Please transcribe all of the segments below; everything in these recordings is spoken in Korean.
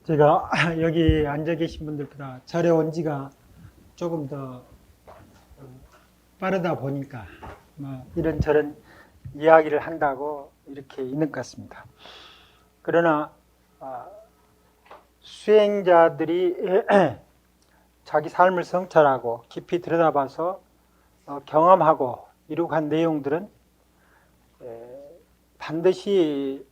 제가 여기 앉아 계신 분들보다 절에 온 지가 조금 더 빠르다 보니까 뭐 이런저런 이야기를 한다고 이렇게 있는 것 같습니다. 그러나 수행자들이 자기 삶을 성찰하고 깊이 들여다봐서 경험하고 이루고 한 내용들은 반드시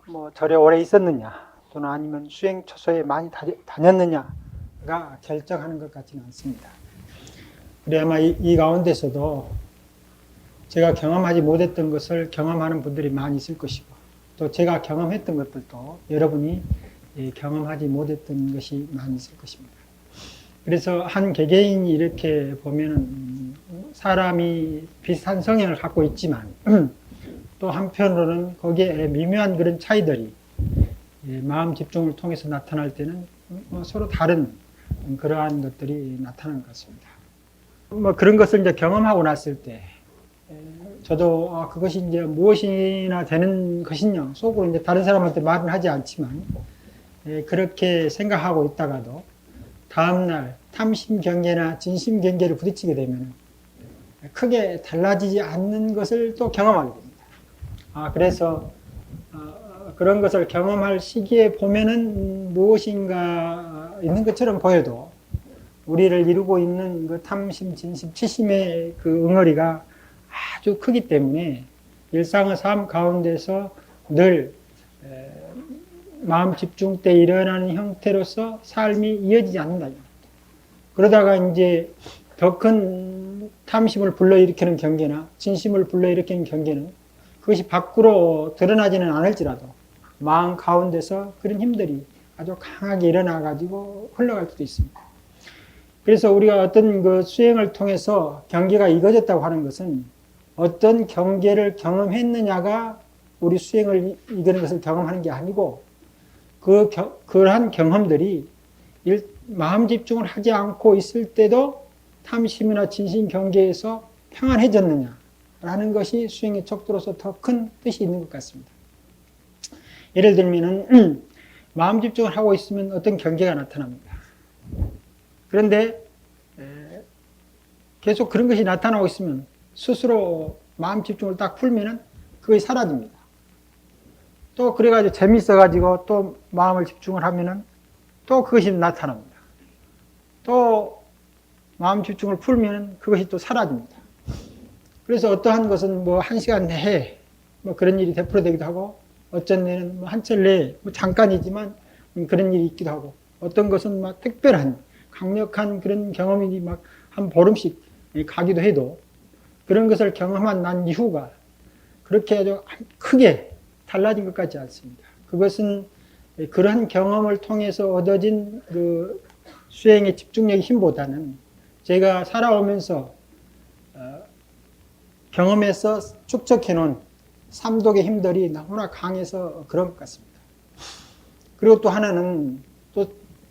뭐 절에 오래 있었느냐 또는 아니면 수행 초소에 많이 다녔느냐가 결정하는 것 같지는 않습니다. 그래 아마 이 가운데서도 제가 경험하지 못했던 것을 경험하는 분들이 많이 있을 것이고 또 제가 경험했던 것들도 여러분이 경험하지 못했던 것이 많이 있을 것입니다. 그래서 한 개개인이 이렇게 보면은 사람이 비슷한 성향을 갖고 있지만 또 한편으로는 거기에 미묘한 그런 차이들이 마음 집중을 통해서 나타날 때는 서로 다른 그러한 것들이 나타나는 것 같습니다. 뭐 그런 것을 이제 경험하고 났을 때 저도 그것이 이제 무엇이나 되는 것이냐 속으로 이제 다른 사람한테 말은 하지 않지만 그렇게 생각하고 있다가도 다음날 탐심경계나 진심경계를 부딪히게 되면 크게 달라지지 않는 것을 또 경험하게 됩니다. 그래서 그런 것을 경험할 시기에 보면은 무엇인가 있는 것처럼 보여도 우리를 이루고 있는 그 탐심, 진심, 치심의 그 응어리가 아주 크기 때문에 일상의 삶 가운데서 늘 마음 집중 때 일어나는 형태로서 삶이 이어지지 않는다. 그러다가 이제 더 큰 탐심을 불러일으키는 경계나 진심을 불러일으키는 경계는 그것이 밖으로 드러나지는 않을지라도 마음 가운데서 그런 힘들이 아주 강하게 일어나가지고 흘러갈 수도 있습니다. 그래서 우리가 어떤 그 수행을 통해서 경계가 이거졌다고 하는 것은 어떤 경계를 경험했느냐가 우리 수행을 이거는 것을 경험하는 게 아니고 그러한 경험들이 마음 집중을 하지 않고 있을 때도 탐심이나 진심 경계에서 평안해졌느냐라는 것이 수행의 척도로서 더 큰 뜻이 있는 것 같습니다. 예를 들면은 마음 집중을 하고 있으면 어떤 경계가 나타납니다. 그런데 계속 그런 것이 나타나고 있으면 스스로 마음 집중을 딱 풀면은 그것이 사라집니다. 또 그래가지고 재밌어가지고 또 마음을 집중을 하면은 또 그것이 나타납니다. 또 마음 집중을 풀면은 그것이 또 사라집니다. 그래서 어떠한 것은 뭐 1시간 내에 뭐 그런 일이 되풀이되기도 하고 어쩐 데는 뭐 한철 내에 뭐 잠깐이지만 그런 일이 있기도 하고 어떤 것은 막 특별한 강력한 그런 경험이 막 한 보름씩 가기도 해도 그런 것을 경험한 난 이후가 그렇게 아주 크게 달라진 것 같지 않습니다. 그것은 그러한 경험을 통해서 얻어진 그 수행의 집중력의 힘보다는 제가 살아오면서 경험해서 축적해놓은 삼독의 힘들이 너무나 강해서 그런 것 같습니다. 그리고 또 하나는 또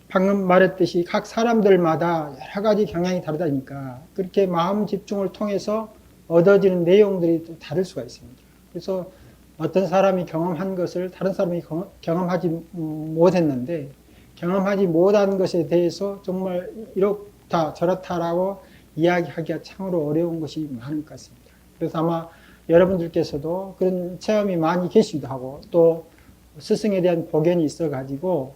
방금 말했듯이 각 사람들마다 여러 가지 경향이 다르다니까 그렇게 마음 집중을 통해서 얻어지는 내용들이 또 다를 수가 있습니다. 그래서 어떤 사람이 경험한 것을 다른 사람이 경험하지 못했는데 경험하지 못한 것에 대해서 정말 이렇다 저렇다라고 이야기하기가 참으로 어려운 것이 많은 것 같습니다. 그래서 아마 여러분들께서도 그런 체험이 많이 계시기도 하고 또 스승에 대한 복연이 있어가지고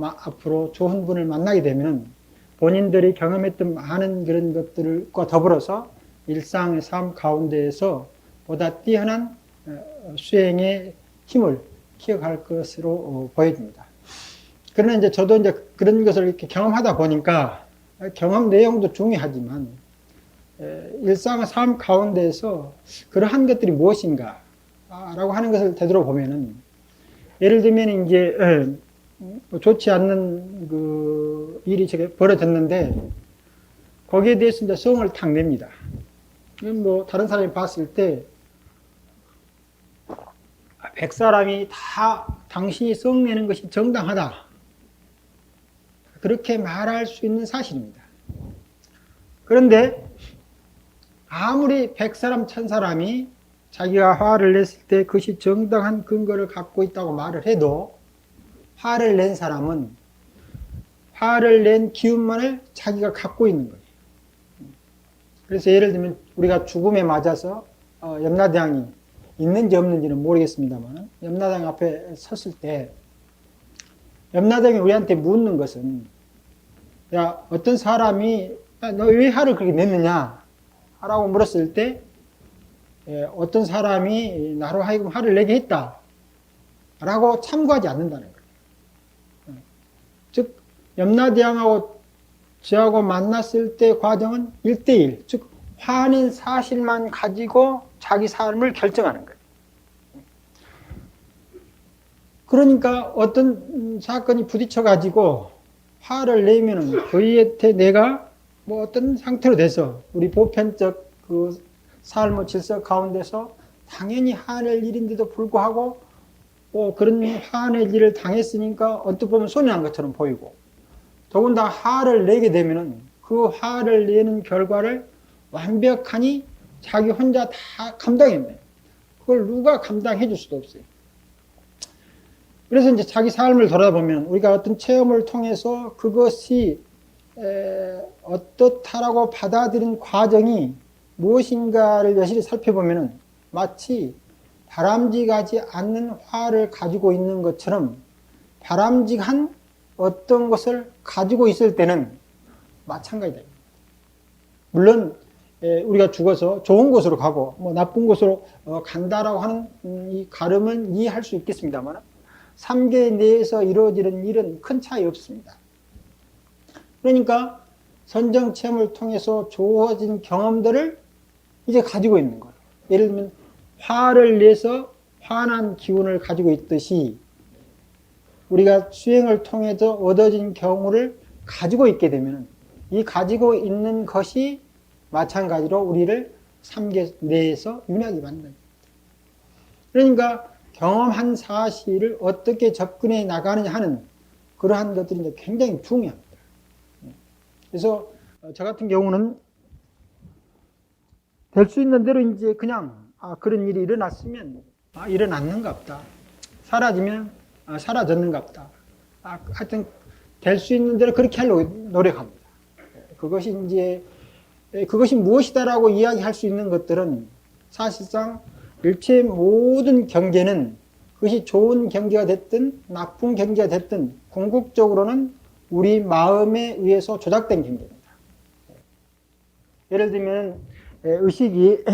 앞으로 좋은 분을 만나게 되면 본인들이 경험했던 많은 그런 것들과 더불어서 일상의 삶 가운데에서 보다 뛰어난 수행의 힘을 키워갈 것으로 보여집니다. 그러나 이제 저도 이제 그런 것을 이렇게 경험하다 보니까 경험 내용도 중요하지만 일상의 삶 가운데에서 그러한 것들이 무엇인가 라고 하는 것을 되돌아보면은 예를 들면 이제 좋지 않는 그 일이 저게 벌어졌는데 거기에 대해서 이제 성을 탁 냅니다. 뭐 다른 사람이 봤을 때 100사람이 다 당신이 성 내는 것이 정당하다. 그렇게 말할 수 있는 사실입니다. 그런데 아무리 100사람, 1000사람이 자기가 화를 냈을 때 그것이 정당한 근거를 갖고 있다고 말을 해도 화를 낸 사람은 화를 낸 기운만을 자기가 갖고 있는 거예요. 그래서 예를 들면 우리가 죽음에 맞아서 염라대왕이 있는지 없는지는 모르겠습니다만 염라대왕 앞에 섰을 때 염라대왕이 우리한테 묻는 것은 야, 어떤 사람이 너 왜 화를 그렇게 냈느냐 라고 물었을 때 어떤 사람이 나로 하여금 화를 내게 했다 라고 참고하지 않는다는 거예요. 즉 염라대왕하고 저하고 만났을 때 과정은 1대1, 즉 화낸 사실만 가지고 자기 삶을 결정하는 거예요. 그러니까 어떤 사건이 부딪혀가지고 화를 내면은 그이한테 내가 뭐 어떤 상태로 돼서 우리 보편적 그 삶의 질서 가운데서 당연히 화낼 일인데도 불구하고 그런 화낼 일을 당했으니까 어떻게 보면 손해난 것처럼 보이고 더군다나 화를 내게 되면은 그 화를 내는 결과를 완벽하니 자기 혼자 다 감당해야 돼요. 그걸 누가 감당해 줄 수도 없어요. 그래서 이제 자기 삶을 돌아보면 우리가 어떤 체험을 통해서 그것이 어떻다라고 받아들인 과정이 무엇인가를 여실히 살펴보면은 마치 바람직하지 않는 화를 가지고 있는 것처럼 바람직한 어떤 것을 가지고 있을 때는 마찬가지다. 물론 우리가 죽어서 좋은 곳으로 가고 뭐 나쁜 곳으로 간다라고 하는 이 가름은 이해할 수 있겠습니다만 삼계 내에서 이루어지는 일은 큰 차이 없습니다. 그러니까 선정 체험을 통해서 주어진 경험들을 이제 가지고 있는 거예요. 예를 들면 화를 내서 화난 기운을 가지고 있듯이 우리가 수행을 통해서 얻어진 경우를 가지고 있게 되면 이 가지고 있는 것이 마찬가지로 우리를 삼계 내에서 윤회하게 만듭니다. 그러니까 경험한 사실을 어떻게 접근해 나가느냐 하는 그러한 것들이 이제 굉장히 중요합니다. 그래서 저 같은 경우는 될 수 있는 대로 이제 그냥 그런 일이 일어났으면 일어났는갑다. 사라지면 사라졌는갑다. 하여튼 될 수 있는 대로 그렇게 하려고 노력합니다. 그것이 이제 그것이 무엇이다라고 이야기할 수 있는 것들은 사실상 일체의 모든 경계는 그것이 좋은 경계가 됐든 나쁜 경계가 됐든 궁극적으로는 우리 마음에 의해서 조작된 경계입니다. 예를 들면 의식이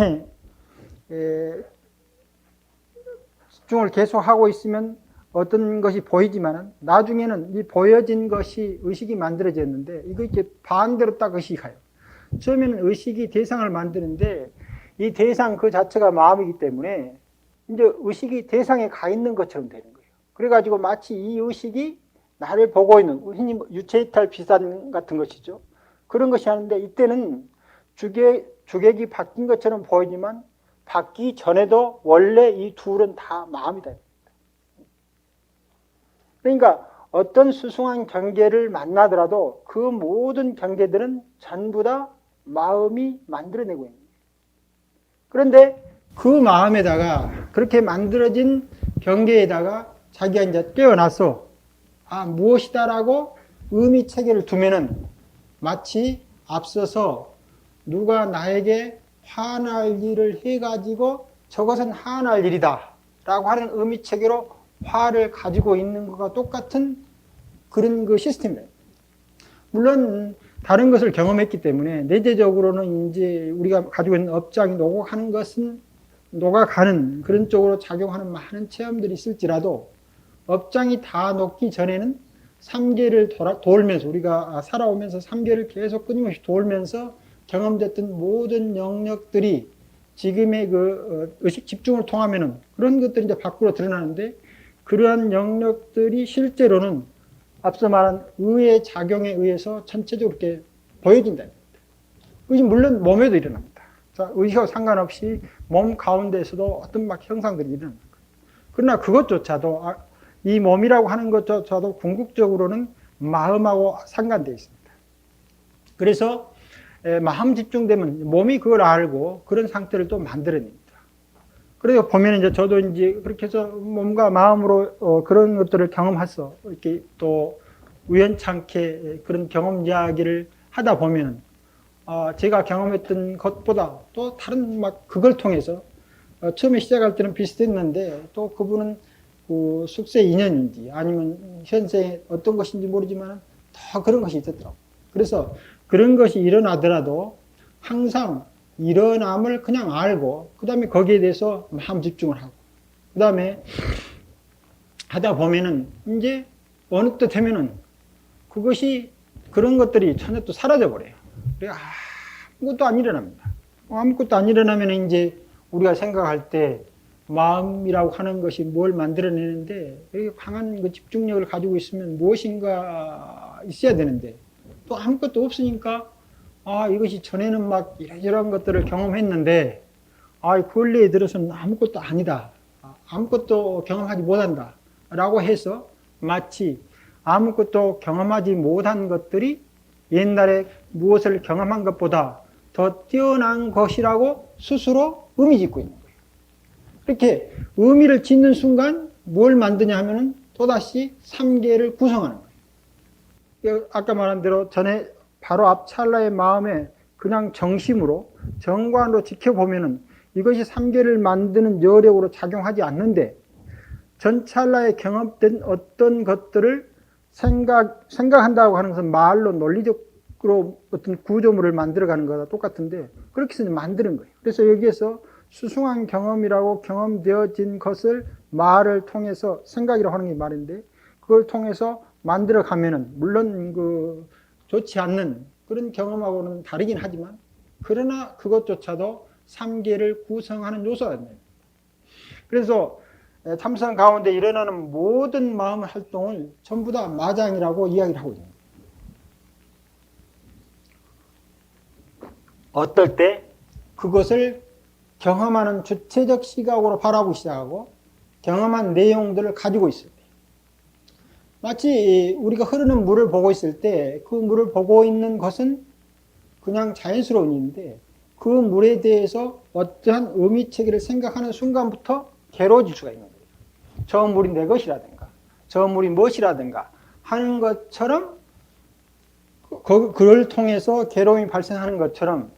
집중을 계속하고 있으면 어떤 것이 보이지만 나중에는 이 보여진 것이 의식이 만들어졌는데 이거 이렇게 반대로 딱 의식이 가요. 처음에는 의식이 대상을 만드는데 이 대상 그 자체가 마음이기 때문에 이제 의식이 대상에 가 있는 것처럼 되는 거예요. 그래가지고 마치 이 의식이 나를 보고 있는 흔히 유체이탈 비산 같은 것이죠. 그런 것이 하는데 이때는 주객이 바뀐 것처럼 보이지만 바뀌기 전에도 원래 이 둘은 다 마음이다. 그러니까 어떤 수승한 경계를 만나더라도 그 모든 경계들은 전부 다 마음이 만들어내고 있는 거예요. 그런데 그 마음에다가 그렇게 만들어진 경계에다가 자기가 이제 깨어나서 무엇이다라고 의미 체계를 두면은 마치 앞서서 누가 나에게 화날 일을 해가지고 저것은 화날 일이다 라고 하는 의미 체계로 화를 가지고 있는 것과 똑같은 그런 그 시스템이에요. 물론 다른 것을 경험했기 때문에 내재적으로는 이제 우리가 가지고 있는 업장이 녹아가는 그런 쪽으로 작용하는 많은 체험들이 있을지라도 업장이 다 녹기 전에는 3계를 돌면서 우리가 살아오면서 3계를 계속 끊임없이 돌면서 경험됐던 모든 영역들이 지금의 그 의식 집중을 통하면은 그런 것들이 이제 밖으로 드러나는데 그러한 영역들이 실제로는 앞서 말한 의의 작용에 의해서 전체적으로 이렇게 보여진다. 그것이 물론 몸에도 일어납니다. 자, 의식하고 상관없이 몸 가운데에서도 어떤 막 형상들이 일어납니다. 그러나 그것조차도 이 몸이라고 하는 것조차도 궁극적으로는 마음하고 상관되어 있습니다. 그래서 마음 집중되면 몸이 그걸 알고 그런 상태를 또 만들어냅니다. 그래서 보면 이제 저도 이제 그렇게 해서 몸과 마음으로 그런 것들을 경험해서 이렇게 또 우연찮게 그런 경험 이야기를 하다 보면 제가 경험했던 것보다 또 다른 막 그걸 통해서 처음에 시작할 때는 비슷했는데 또 그분은 그 숙세 인연인지 아니면 현생에 어떤 것인지 모르지만 더 그런 것이 있었더라고요. 그래서 그런 것이 일어나더라도 항상 일어남을 그냥 알고 그 다음에 거기에 대해서 마음 집중을 하고 그 다음에 하다 보면은 이제 어느 때 되면은 그것이 그런 것들이 전혀 또 사라져 버려요. 아무것도 안 일어납니다. 아무것도 안 일어나면 이제 우리가 생각할 때 마음이라고 하는 것이 뭘 만들어내는데 강한 그 집중력을 가지고 있으면 무엇인가 있어야 되는데 또 아무것도 없으니까 이것이 전에는 막 이런 것들을 경험했는데 근래에 들어서는 아무것도 아니다. 아무것도 경험하지 못한다. 라고 해서 마치 아무것도 경험하지 못한 것들이 옛날에 무엇을 경험한 것보다 더 뛰어난 것이라고 스스로 의미 짓고 있는 거예요. 이렇게 의미를 짓는 순간 뭘 만드냐 하면은 또다시 삼계를 구성하는 거예요. 아까 말한 대로 전에 바로 앞 찰나의 마음에 그냥 정심으로 정관으로 지켜보면은 이것이 삼계를 만드는 여력으로 작용하지 않는데 전 찰나에 경험된 어떤 것들을 생각한다고 하는 것은 말로 논리적으로 어떤 구조물을 만들어가는 거와 똑같은데 그렇게 해서 만드는 거예요. 그래서 여기에서 수승한 경험이라고 경험되어진 것을 말을 통해서 생각이라고 하는 게 말인데 그걸 통해서 만들어가면은 물론 그 좋지 않는 그런 경험하고는 다르긴 하지만 그러나 그것조차도 삼계를 구성하는 요소가 됩니다. 그래서 참선 가운데 일어나는 모든 마음 활동을 전부 다 마장이라고 이야기를 하고 있습니다. 어떨 때 그것을 경험하는 주체적 시각으로 바라보기 시작하고 경험한 내용들을 가지고 있을 때 마치 우리가 흐르는 물을 보고 있을 때 그 물을 보고 있는 것은 그냥 자연스러운 일인데 그 물에 대해서 어떠한 의미체계를 생각하는 순간부터 괴로워질 수가 있는 거예요. 저 물이 내 것이라든가 저 물이 무엇이라든가 하는 것처럼 그걸 통해서 괴로움이 발생하는 것처럼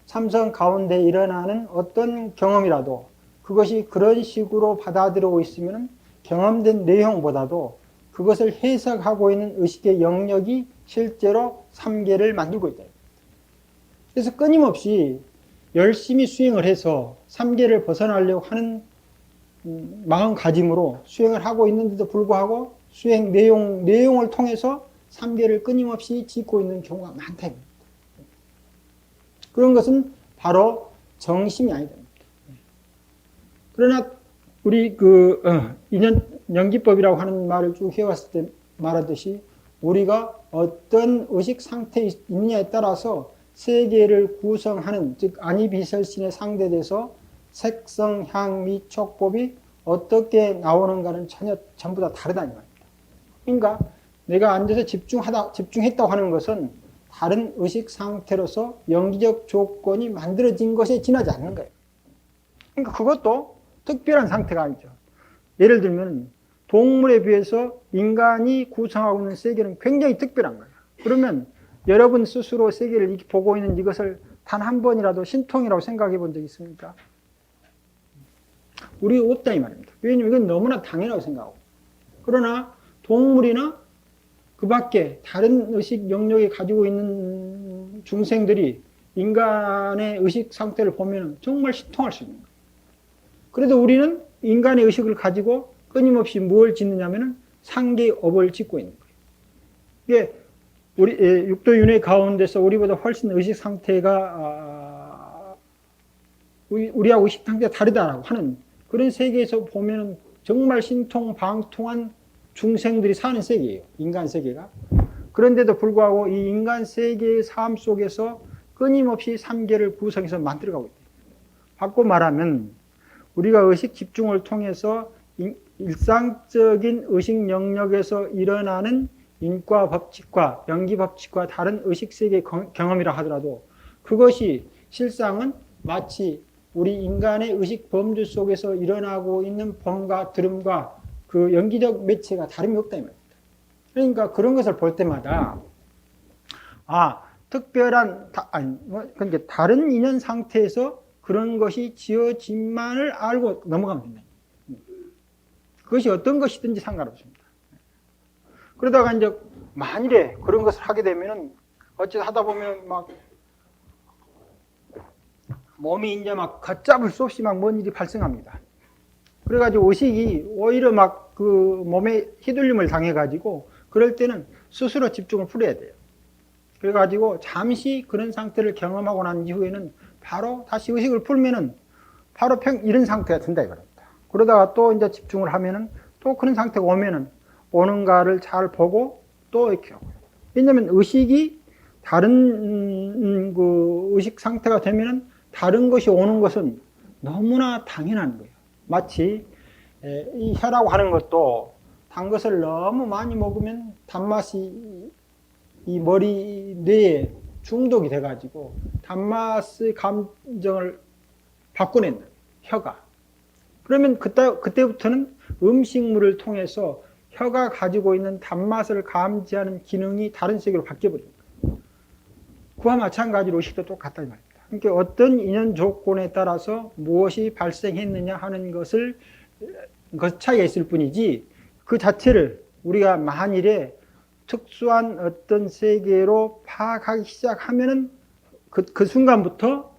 참선 가운데 일어나는 어떤 경험이라도 그것이 그런 식으로 받아들이고 있으면 경험된 내용보다도 그것을 해석하고 있는 의식의 영역이 실제로 삼계를 만들고 있다. 그래서 끊임없이 열심히 수행을 해서 삼계를 벗어나려고 하는 마음가짐으로 수행을 하고 있는데도 불구하고 수행 내용을 통해서 삼계를 끊임없이 짓고 있는 경우가 많다. 그런 것은 바로 정심이 아니다. 그러나 우리 연기법이라고 하는 말을 쭉 해왔을 때 말하듯이 우리가 어떤 의식 상태에 있느냐에 따라서 세계를 구성하는 즉 안이비설신에 상대돼서 색성, 향, 미, 촉법이 어떻게 나오는가는 전부 다 다르다는 말입니다. 그러니까 내가 앉아서 집중했다고 하는 것은 다른 의식 상태로서 연기적 조건이 만들어진 것에 지나지 않는 거예요. 그러니까 그것도 특별한 상태가 아니죠. 예를 들면 동물에 비해서 인간이 구성하고 있는 세계는 굉장히 특별한 거예요. 그러면 여러분 스스로 세계를 보고 있는 이것을 단 한 번이라도 신통이라고 생각해 본 적 있습니까? 우리 없다 이 말입니다. 왜냐하면 이건 너무나 당연하고 생각하고. 그러나 동물이나 그 밖에 다른 의식 영역에 가지고 있는 중생들이 인간의 의식 상태를 보면 정말 신통할 수 있는 거예요. 그래도 우리는 인간의 의식을 가지고 끊임없이 뭘 짓느냐면 상계업을 짓고 있는 거예요. 이게 우리 육도윤회 가운데서 우리보다 훨씬 의식 상태가 우리하고 의식 상태가 다르다라고 하는 그런 세계에서 보면 정말 신통방통한 중생들이 사는 세계예요. 인간 세계가. 그런데도 불구하고 이 인간 세계의 삶 속에서 끊임없이 삼계를 구성해서 만들어가고 있다. 바꿔 말하면 우리가 의식 집중을 통해서 일상적인 의식 영역에서 일어나는 인과 법칙과 연기 법칙과 다른 의식 세계의 경험이라 하더라도 그것이 실상은 마치 우리 인간의 의식 범주 속에서 일어나고 있는 범과 들음과 그 연기적 매체가 다름이 없다 이 말입니다. 그러니까 그런 것을 볼 때마다 특별한 그러니까 다른 인연 상태에서 그런 것이 지어진만을 알고 넘어가면 된다. 그것이 어떤 것이든지 상관없습니다. 그러다가 이제 만일에 그런 것을 하게 되면은 어찌 하다 보면 막 몸이 이제 막 걷잡을 수 없이 막 뭔 일이 발생합니다. 그래가지고 의식이 오히려 막 그 몸에 휘둘림을 당해가지고 그럴 때는 스스로 집중을 풀어야 돼요. 그래가지고 잠시 그런 상태를 경험하고 난 이후에는 바로 다시 의식을 풀면은 바로 이런 상태가 된다 이거입니다. 그러다가 또 이제 집중을 하면은 또 그런 상태가 오면은 오는가를 잘 보고 또 이렇게 하고요. 왜냐면 의식이 다른 그 의식 상태가 되면은 다른 것이 오는 것은 너무나 당연한 거예요. 마치 이 혀라고 하는 것도 단 것을 너무 많이 먹으면 단맛이 이 머리 뇌에 중독이 돼가지고 단맛의 감정을 바꿔낸다. 혀가. 그러면 그때부터는 음식물을 통해서 혀가 가지고 있는 단맛을 감지하는 기능이 다른 세계로 바뀌어버립니다. 그와 마찬가지로 의식도 똑같다 이 말입니다. 그러니까 어떤 인연 조건에 따라서 무엇이 발생했느냐 하는 것을 그 차이가 있을 뿐이지 그 자체를 우리가 만일에 특수한 어떤 세계로 파악하기 시작하면은 그 순간부터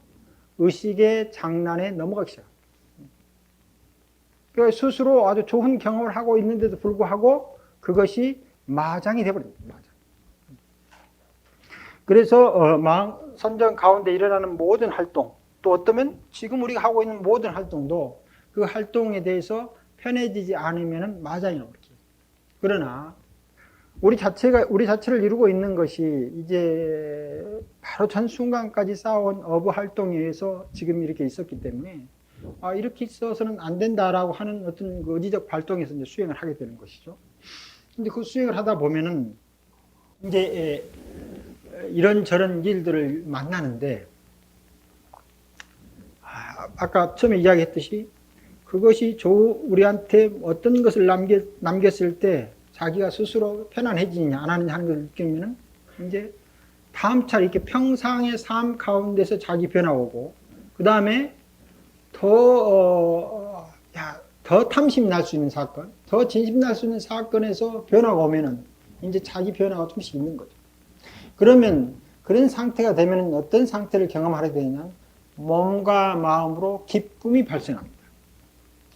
의식의 장난에 넘어가기 시작합니다. 그러니까 스스로 아주 좋은 경험을 하고 있는데도 불구하고 그것이 마장이 되어버립니다. 마장. 그래서 선정 가운데 일어나는 모든 활동, 또 어쩌면 지금 우리가 하고 있는 모든 활동도 그 활동에 대해서 편해지지 않으면 마장이 나오죠. 그러나 우리 자체를 이루고 있는 것이 이제 바로 전 순간까지 쌓아온 어부 활동에 의해서 지금 이렇게 있었기 때문에 이렇게 있어서는 안 된다라고 하는 어떤 그 의지적 발동에서 이제 수행을 하게 되는 것이죠. 근데 그 수행을 하다 보면은 이제 이런저런 일들을 만나는데 아까 처음에 이야기했듯이 그것이 우리한테 어떤 것을 남겼을 때 자기가 스스로 편안해지느냐 안 하느냐 하는 걸 느끼면 이제 다음 차례 이렇게 평상의 삶 가운데서 자기 변화 오고 그 다음에 더 탐심 날 수 있는 사건, 더 진심 날 수 있는 사건에서 변화가 오면은 이제 자기 변화가 조금씩 있는 거죠. 그러면 그런 상태가 되면 어떤 상태를 경험하게 되냐? 몸과 마음으로 기쁨이 발생합니다.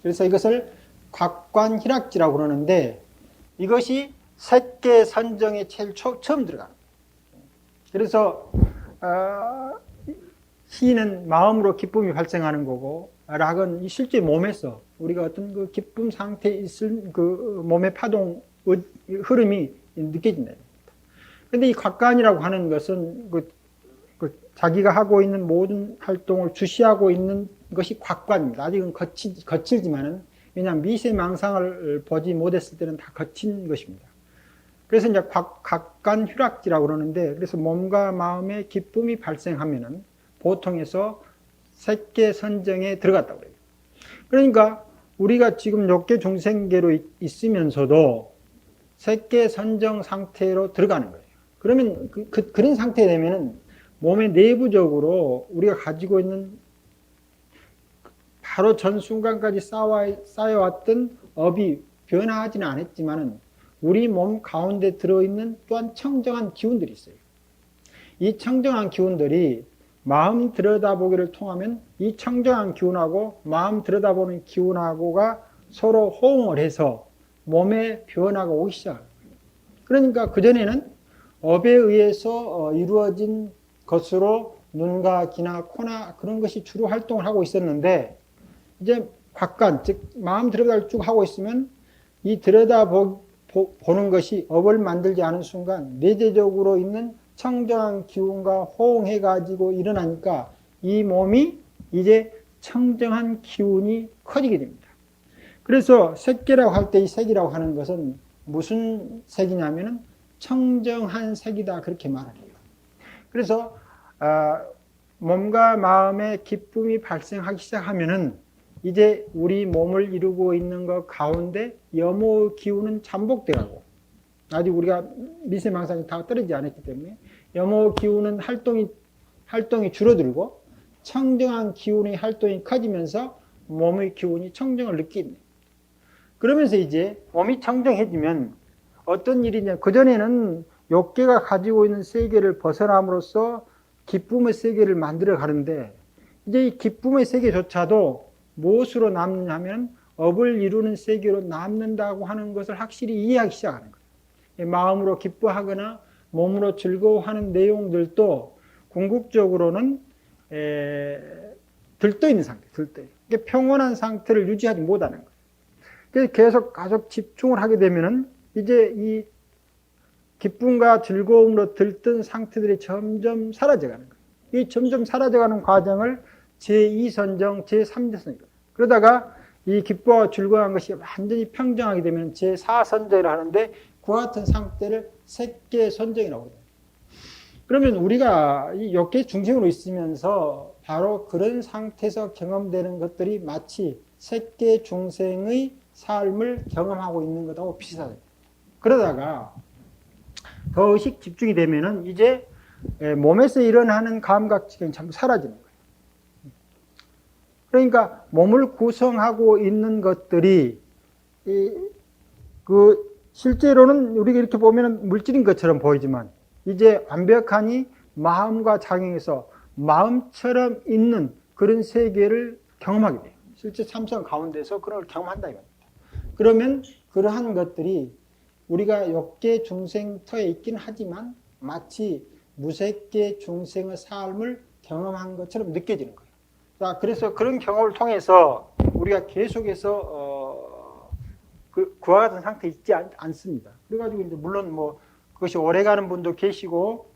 그래서 이것을 곽관희락지라고 그러는데 이것이 색계 선정에 제일 처음 들어갑니다. 그래서 희는 마음으로 기쁨이 발생하는 거고 락은 실제 몸에서 우리가 어떤 그 기쁨 상태에 있을 그 몸의 파동 흐름이 느껴진다. 그런데 이 곽관이라고 하는 것은 자기가 하고 있는 모든 활동을 주시하고 있는 것이 곽관입니다. 아직은 거칠지만은 왜냐하면 미세망상을 보지 못했을 때는 다 거친 것입니다. 그래서 이제 곽관휴락지라고 그러는데 그래서 몸과 마음에 기쁨이 발생하면은 보통에서 색계 선정에 들어갔다고 그래요. 그러니까 우리가 지금 욕계 중생계로 있으면서도 색계 선정 상태로 들어가는 거예요. 그러면 그런 상태에 되면은 몸의 내부적으로 우리가 가지고 있는 바로 전 순간까지 쌓여왔던 업이 변화하지는 않았지만은 우리 몸 가운데 들어있는 또한 청정한 기운들이 있어요. 이 청정한 기운들이 마음 들여다보기를 통하면 이 청정한 기운하고 마음 들여다보는 기운하고가 서로 호응을 해서 몸의 변화가 오기 시작합니다. 그러니까 그전에는 업에 의해서 이루어진 것으로 눈과 귀나 코나 그런 것이 주로 활동을 하고 있었는데 이제 곽관, 즉 마음 들여다보기를 쭉 하고 있으면 이 들여다보는 것이 업을 만들지 않은 순간 내재적으로 있는 청정한 기운과 호응해 가지고 일어나니까 이 몸이 이제 청정한 기운이 커지게 됩니다. 그래서 색계라고 할 때 이 색이라고 하는 것은 무슨 색이냐면은 청정한 색이다 그렇게 말을 해요. 그래서 몸과 마음에 기쁨이 발생하기 시작하면은 이제 우리 몸을 이루고 있는 것 가운데 염호의 기운은 잠복되고, 아직 우리가 미세망상이 다 떨어지지 않았기 때문에 염호의 기운은 활동이 줄어들고 청정한 기운의 활동이 커지면서 몸의 기운이 청정을 느끼는. 그러면서 이제 몸이 청정해지면 어떤 일이냐, 그전에는 욕계가 가지고 있는 세계를 벗어남으로써 기쁨의 세계를 만들어 가는데, 이제 이 기쁨의 세계조차도 무엇으로 남느냐 하면 업을 이루는 세계로 남는다고 하는 것을 확실히 이해하기 시작하는 거예요. 마음으로 기뻐하거나 몸으로 즐거워하는 내용들도 궁극적으로는 들떠있는 상태, 들떠있는. 평온한 상태를 유지하지 못하는 거예요. 그래서 계속 집중을 하게 되면은 이제 이 기쁨과 즐거움으로 들뜬 상태들이 점점 사라져가는 거예요. 이 점점 사라져가는 과정을 제2선정, 제3선정. 그러다가 이 기뻐와 즐거워한 것이 완전히 평정하게 되면 제4선정이라고 하는데, 그와 같은 상태를 색계선정이라고 해요. 그러면 우리가 이 욕계 중심으로 있으면서 바로 그런 상태에서 경험되는 것들이 마치 색계 중생의 삶을 경험하고 있는 것하고 비슷하다. 그러다가 더 의식 집중이 되면은 이제 몸에서 일어나는 감각지경이 전부 사라지는 거예요. 그러니까 몸을 구성하고 있는 것들이 실제로는 우리가 이렇게 보면은 물질인 것처럼 보이지만 이제 완벽하니 마음과 작용해서 마음처럼 있는 그런 세계를 경험하게 돼요. 실제 참선 가운데서 그런 걸 경험한다 이겁니다. 그러면 그러한 것들이 우리가 욕계 중생터에 있긴 하지만 마치 무색계 중생의 삶을 경험한 것처럼 느껴지는 거예요. 자, 그래서 그런 경험을 통해서 우리가 계속해서 그와 같은 상태에 있지 않습니다. 그래가지고 이제 물론 뭐 그것이 오래가는 분도 계시고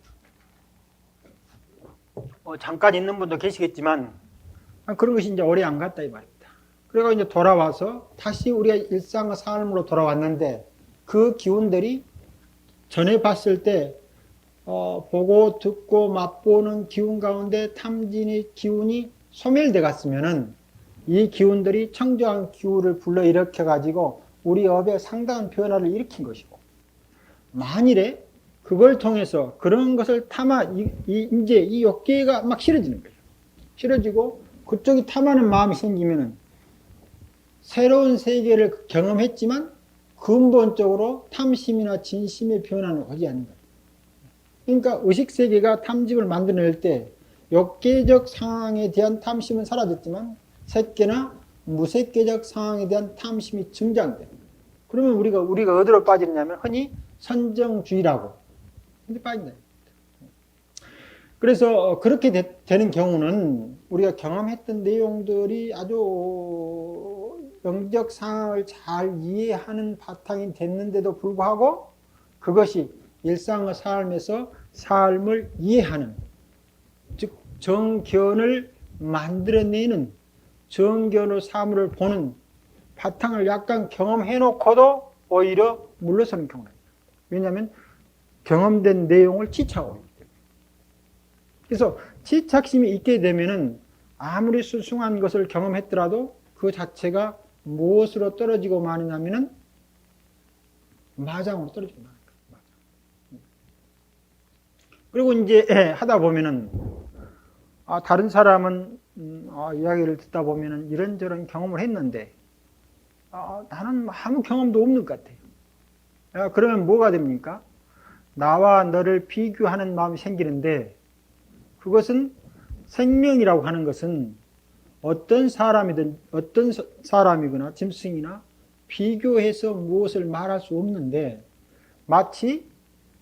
잠깐 있는 분도 계시겠지만 그런 것이 이제 오래 안 갔다 이 말입니다. 그래가 이제 돌아와서 다시 우리가 일상의 삶으로 돌아왔는데 그 기운들이 전에 봤을 때 보고 듣고 맛보는 기운 가운데 탐진의 기운이 소멸돼 갔으면은 이 기운들이 청정한 기운을 불러일으켜 가지고 우리 업에 상당한 변화를 일으킨 것이고, 만일에 그걸 통해서 그런 것을 이제 이 욕계가 막 싫어지는 거예요. 싫어지고 그쪽이 탐하는 마음이 생기면은 새로운 세계를 경험했지만 근본적으로 탐심이나 진심의 변화는 오지 않는 거예요. 그러니까 의식세계가 탐집을 만들어낼 때 욕계적 상황에 대한 탐심은 사라졌지만 색계나 무색계적 상황에 대한 탐심이 증장돼요. 그러면 우리가 어디로 빠지느냐면 흔히 선정주의라고 빠진다. 그래서 그렇게 되는 경우는 우리가 경험했던 내용들이 아주 영적 상황을 잘 이해하는 바탕이 됐는데도 불구하고 그것이 일상의 삶에서 삶을 이해하는, 즉 정견을 만들어내는, 정견의 사물을 보는 바탕을 약간 경험해놓고도 오히려 물러서는 경우가 있습니다. 왜냐하면 경험된 내용을 지쳐하고 있기 때문에. 그래서 지착심이 있게 되면은 아무리 수승한 것을 경험했더라도 그 자체가 무엇으로 떨어지고 마느냐면은 마장으로 떨어지고 마는 거예요. 그리고 이제 하다 보면은 다른 사람은 이야기를 듣다 보면은 이런저런 경험을 했는데 나는 아무 경험도 없는 것 같아요. 그러면 뭐가 됩니까? 나와 너를 비교하는 마음이 생기는데, 그것은 생명이라고 하는 것은 어떤 사람이거나 짐승이나 비교해서 무엇을 말할 수 없는데, 마치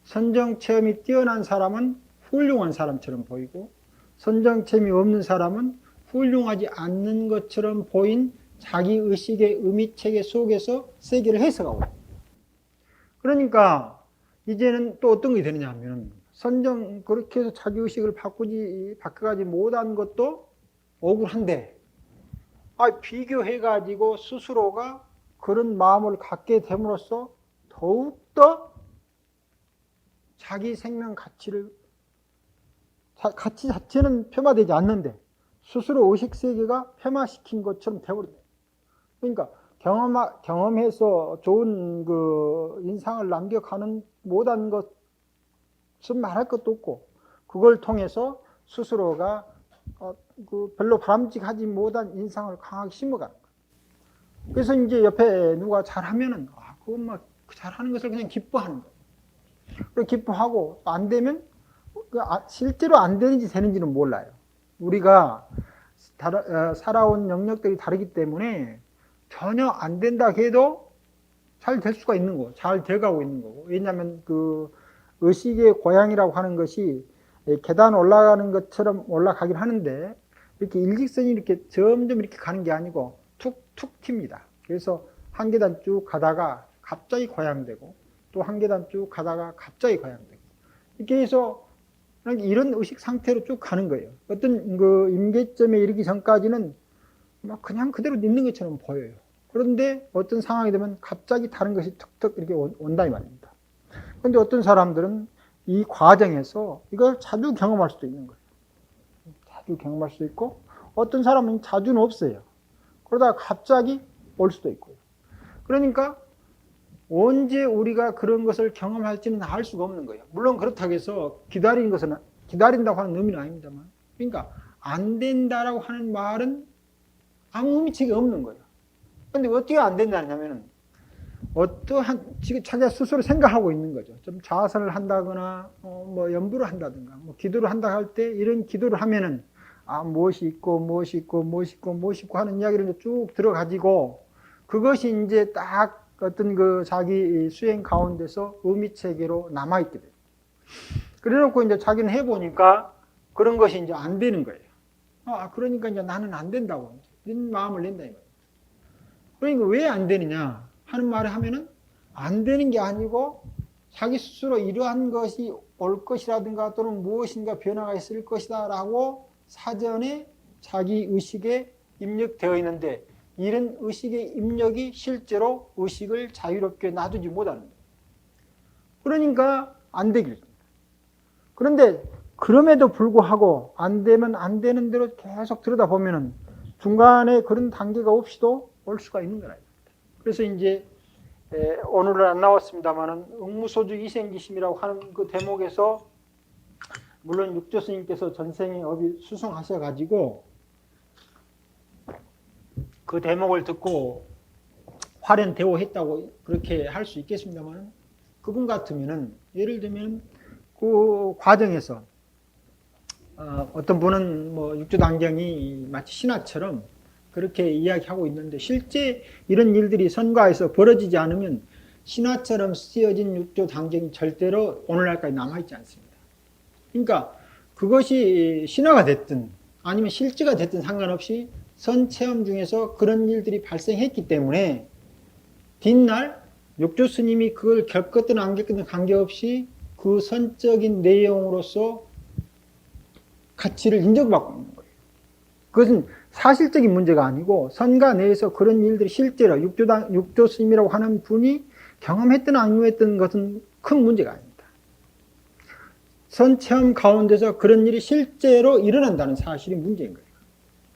선정체험이 뛰어난 사람은 훌륭한 사람처럼 보이고 선정체험이 없는 사람은 훌륭하지 않는 것처럼 보인 자기 의식의 의미체계 속에서 세계를 해석하고 있습니다. 그러니까 이제는 또 어떤 게 되느냐 하면 그렇게 해서 자기 의식을 바꿔가지 못한 것도 억울한데, 비교해가지고 스스로가 그런 마음을 갖게 됨으로써 더욱더 자기 생명 가치를 가치 자체는 폄하되지 않는데 스스로 의식세계가 폄하시킨 것처럼 되어버린다. 그러니까 경험해서 좋은 그 인상을 남겨가는 못한 것은 말할 것도 없고, 그걸 통해서 스스로가 별로 바람직하지 못한 인상을 강하게 심어가는 거예요. 그래서 이제 옆에 누가 잘하면은, 그건 막 잘하는 것을 그냥 기뻐하는 거예요. 그리고 기뻐하고, 안 되면, 실제로 안 되는지 되는지는 몰라요. 우리가 살아온 영역들이 다르기 때문에 전혀 안 된다 해도 잘 될 수가 있는 거고, 잘 돼가고 있는 거고. 왜냐하면 그 의식의 고향이라고 하는 것이 계단 올라가는 것처럼 올라가긴 하는데, 이렇게 일직선이 이렇게 점점 이렇게 가는 게 아니고 툭툭 튑니다. 그래서 한 계단 쭉 가다가 갑자기 고향되고, 또 한 계단 쭉 가다가 갑자기 고향되고, 이렇게 해서 이런 의식 상태로 쭉 가는 거예요. 어떤 그 임계점에 이르기 전까지는 막 그냥 그대로 있는 것처럼 보여요. 그런데 어떤 상황이 되면 갑자기 다른 것이 툭툭 이렇게 온다 이 말입니다. 그런데 어떤 사람들은 이 과정에서 이걸 자주 경험할 수도 있는 거예요. 자주 경험할 수도 있고, 어떤 사람은 자주는 없어요. 그러다가 갑자기 올 수도 있고요. 그러니까 언제 우리가 그런 것을 경험할지는 알 수가 없는 거예요. 물론 그렇다고 해서 기다린다고 하는 의미는 아닙니다만, 그러니까 안 된다라고 하는 말은 아무 의미책이 없는 거예요. 그런데 어떻게 안 된다냐면은, 지금 자기가 스스로 생각하고 있는 거죠. 좀 자아선을 한다거나, 뭐 연부를 한다든가, 뭐 기도를 한다 할 때 이런 기도를 하면은, 무엇이 있고, 무엇이 있고, 무엇이 있고, 무엇이 있고 하는 이야기를 쭉 들어가지고, 그것이 이제 딱 어떤 그 자기 수행 가운데서 의미체계로 남아있게 돼요. 그래 놓고 이제 자기는 해보니까 그런 것이 이제 안 되는 거예요. 그러니까 이제 나는 안 된다고. 이런 마음을 낸다, 이거예요. 그러니까 왜 안 되느냐 하는 말을 하면은, 안 되는 게 아니고 자기 스스로 이러한 것이 올 것이라든가 또는 무엇인가 변화가 있을 것이다 라고 사전에 자기 의식에 입력되어 있는데, 이런 의식의 입력이 실제로 의식을 자유롭게 놔두지 못하는 거예요. 그러니까 안 되길. 그런데 그럼에도 불구하고 안 되면 안 되는 대로 계속 들여다보면은 중간에 그런 단계가 없이도 올 수가 있는 거라. 그래서 이제 오늘은 안 나왔습니다만은 응무소주 이생기심이라고 하는 그 대목에서, 물론 육조 스님께서 전생에 업이 수승하셔가지고 그 대목을 듣고 활연대오했다고 그렇게 할 수 있겠습니다만, 그분 같으면은 예를 들면 그 과정에서 어떤 분은 뭐 육조단경이 마치 신화처럼 그렇게 이야기하고 있는데, 실제 이런 일들이 선과에서 벌어지지 않으면 신화처럼 쓰여진 육조단경이 절대로 오늘날까지 남아있지 않습니다. 그러니까 그것이 신화가 됐든 아니면 실제가 됐든 상관없이 선체험 중에서 그런 일들이 발생했기 때문에 뒷날 육조 스님이 그걸 겪었든 안 겪었든 관계없이 그 선적인 내용으로서 가치를 인정받고 있는 거예요. 그것은 사실적인 문제가 아니고 선가 내에서 그런 일들이 실제로 육조 스님이라고 하는 분이 경험했든 안 경험했던 것은 큰 문제가 아닙니다. 선체험 가운데서 그런 일이 실제로 일어난다는 사실이 문제인 거예요.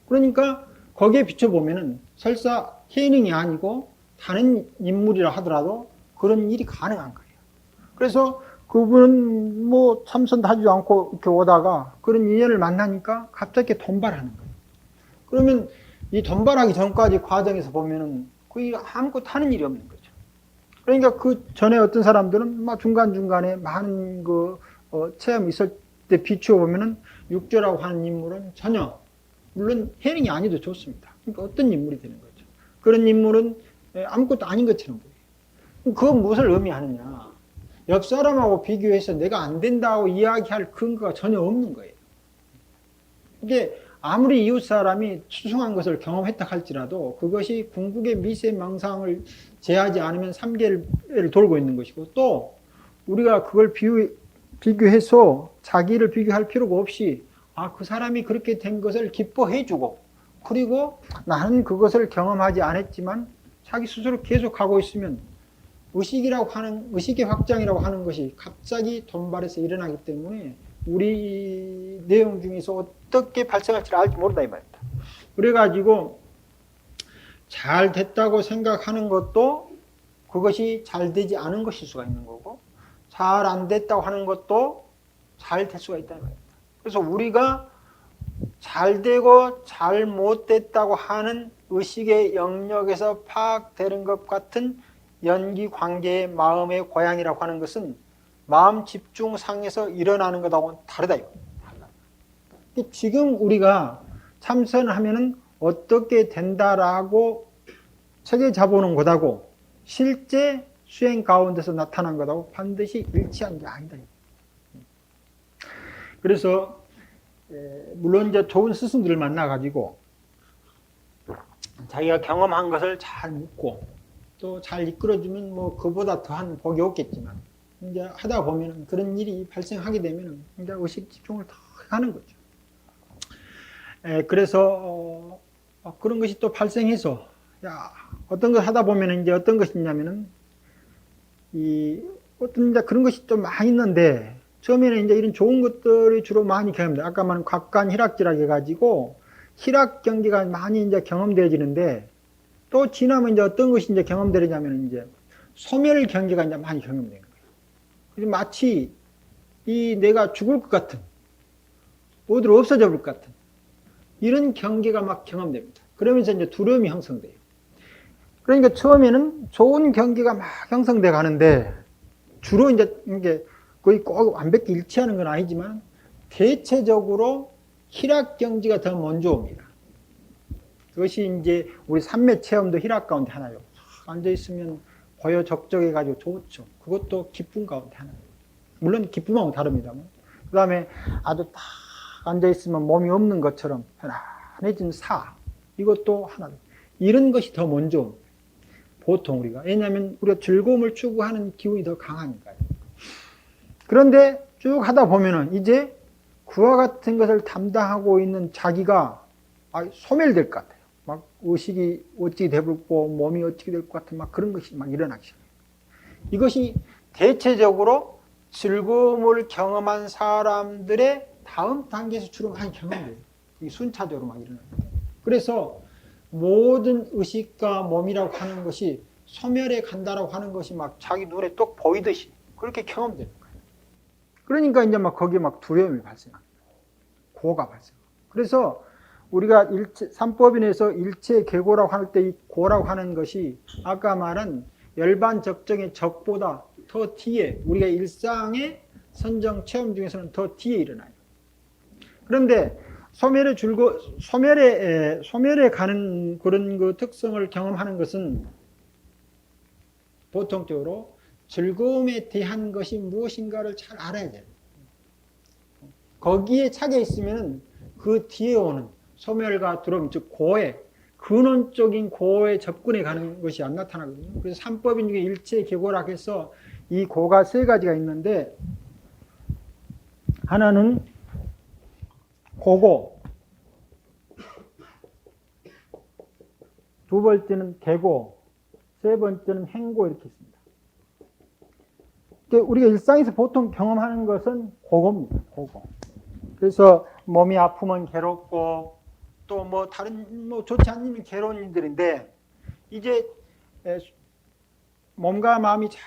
그러니까 거기에 비춰보면은 설사 해능이 아니고 다른 인물이라 하더라도 그런 일이 가능한 거예요. 그래서 그분은 뭐 참선도 하지 않고 이렇게 오다가 그런 인연을 만나니까 갑자기 돈발하는 거예요. 그러면 이 돈발하기 전까지 과정에서 보면은 거의 아무것도 하는 일이 없는 거죠. 그러니까 그 전에 어떤 사람들은 막 중간중간에 많은 체험이 있을 때 비추어 보면은 육조라고 하는 인물은 전혀, 물론 해능이 아니도 좋습니다. 그러니까 어떤 인물이 되는 거죠. 그런 인물은 아무것도 아닌 것처럼 보여요. 그건 무엇을 의미하느냐. 옆 사람하고 비교해서 내가 안 된다고 이야기할 근거가 전혀 없는 거예요. 이게 아무리 이웃 사람이 추승한 것을 경험했다 할지라도 그것이 궁극의 미세망상을 제하지 않으면 삼계를 돌고 있는 것이고, 또 우리가 그걸 비교해서 자기를 비교할 필요가 없이 그 사람이 그렇게 된 것을 기뻐해주고, 그리고 나는 그것을 경험하지 않았지만 자기 스스로 계속하고 있으면 의식의 확장이라고 하는 것이 갑자기 돈발에서 일어나기 때문에 우리 내용 중에서 어떻게 발생할지 알지 모른다 이 말입니다. 그래가지고 잘 됐다고 생각하는 것도 그것이 잘 되지 않은 것일 수가 있는 거고, 잘 안 됐다고 하는 것도 잘 될 수가 있다는 말입니다. 그래서 우리가 잘 되고 잘 못 됐다고 하는 의식의 영역에서 파악되는 것 같은 연기 관계의 마음의 고향이라고 하는 것은 마음 집중상에서 일어나는 것하고는 다르다. 지금 우리가 참선을 하면은 어떻게 된다라고 책에 잡아놓은 것하고 실제 수행 가운데서 나타난 것하고 반드시 일치한 게 아니다. 그래서 물론 이제 좋은 스승들을 만나가지고 자기가 경험한 것을 잘 묻고 또 잘 이끌어주면 뭐 그보다 더한 복이 없겠지만 이제 하다 보면 그런 일이 발생하게 되면 이제 의식 집중을 더 하는 거죠. 그래서 그런 것이 또 발생해서 어떤 걸 하다 보면 이제 어떤 것이 있냐면은 어떤 이제 그런 것이 좀 많이 있는데 처음에는 이제 이런 좋은 것들이 주로 많이 경험돼요. 아까 말한 곽관 희락지락 해가지고 희락 경기가 많이 이제 경험되어지는데 또 지나면 이제 어떤 것이 이제 경험되냐면 이제 소멸 경기가 이제 많이 경험되는 거예요. 그래서 마치 내가 죽을 것 같은, 어디로 없어져 볼 것 같은 이런 경계가 막 경험됩니다. 그러면서 이제 두려움이 형성돼요. 그러니까 처음에는 좋은 경계가 막 형성돼 가는데 주로 이제 이게 거의 꼭 완벽히 일치하는 건 아니지만 대체적으로 희락 경지가 더 먼저 옵니다. 그것이 이제 우리 삼매 체험도 희락 가운데 하나요. 앉아 있으면 보여 적적해 가지고 좋죠. 그것도 기쁨 가운데 하나예요. 물론 기쁨하고 다릅니다만. 그 다음에 아주 딱 앉아 있으면 몸이 없는 것처럼 편안해진 이것도 하나. 이런 것이 더 먼저 옵니다. 보통 우리가. 왜냐하면 우리가 즐거움을 추구하는 기운이 더 강하니까요. 그런데 쭉 하다 보면은 이제 그와 같은 것을 담당하고 있는 자기가 소멸될 것 같아요. 막 의식이 어찌 되불고 몸이 어찌 될 것 같은 막 그런 것이 막 일어나기 시작해요. 이것이 대체적으로 즐거움을 경험한 사람들의 다음 단계에서 주로 많이 경험돼요. 순차적으로 막 일어나요. 그래서 모든 의식과 몸이라고 하는 것이 소멸해 간다라고 하는 것이 막 자기 눈에 똑 보이듯이 그렇게 경험되는 거예요. 그러니까 이제 막 거기에 막 두려움이 발생합니다. 고가 발생합니다. 그래서 우리가 삼법인에서 일체 계고라고 할 때 이 고라고 하는 것이 아까 말한 열반 적정의 적보다 더 뒤에 우리가 일상의 선정 체험 중에서는 더 뒤에 일어나요. 그런데 소멸에 가는 그런 그 특성을 경험하는 것은 보통적으로 즐거움에 대한 것이 무엇인가를 잘 알아야 돼요. 거기에 차게 있으면 그 뒤에 오는 소멸과 두려움, 즉 고해, 근원적인 고에 접근해 가는 것이 안 나타나거든요. 그래서 삼법인 중에 일체 계고라고 해서 이 고가 세 가지가 있는데 하나는 고고, 두 번째는 계고, 세 번째는 행고 이렇게 있습니다. 우리가 일상에서 보통 경험하는 것은 고고입니다. 고고. 그래서 몸이 아프면 괴롭고 또 뭐 다른 뭐 좋지 않은 일은 괴로운 일들인데 이제 몸과 마음이 잘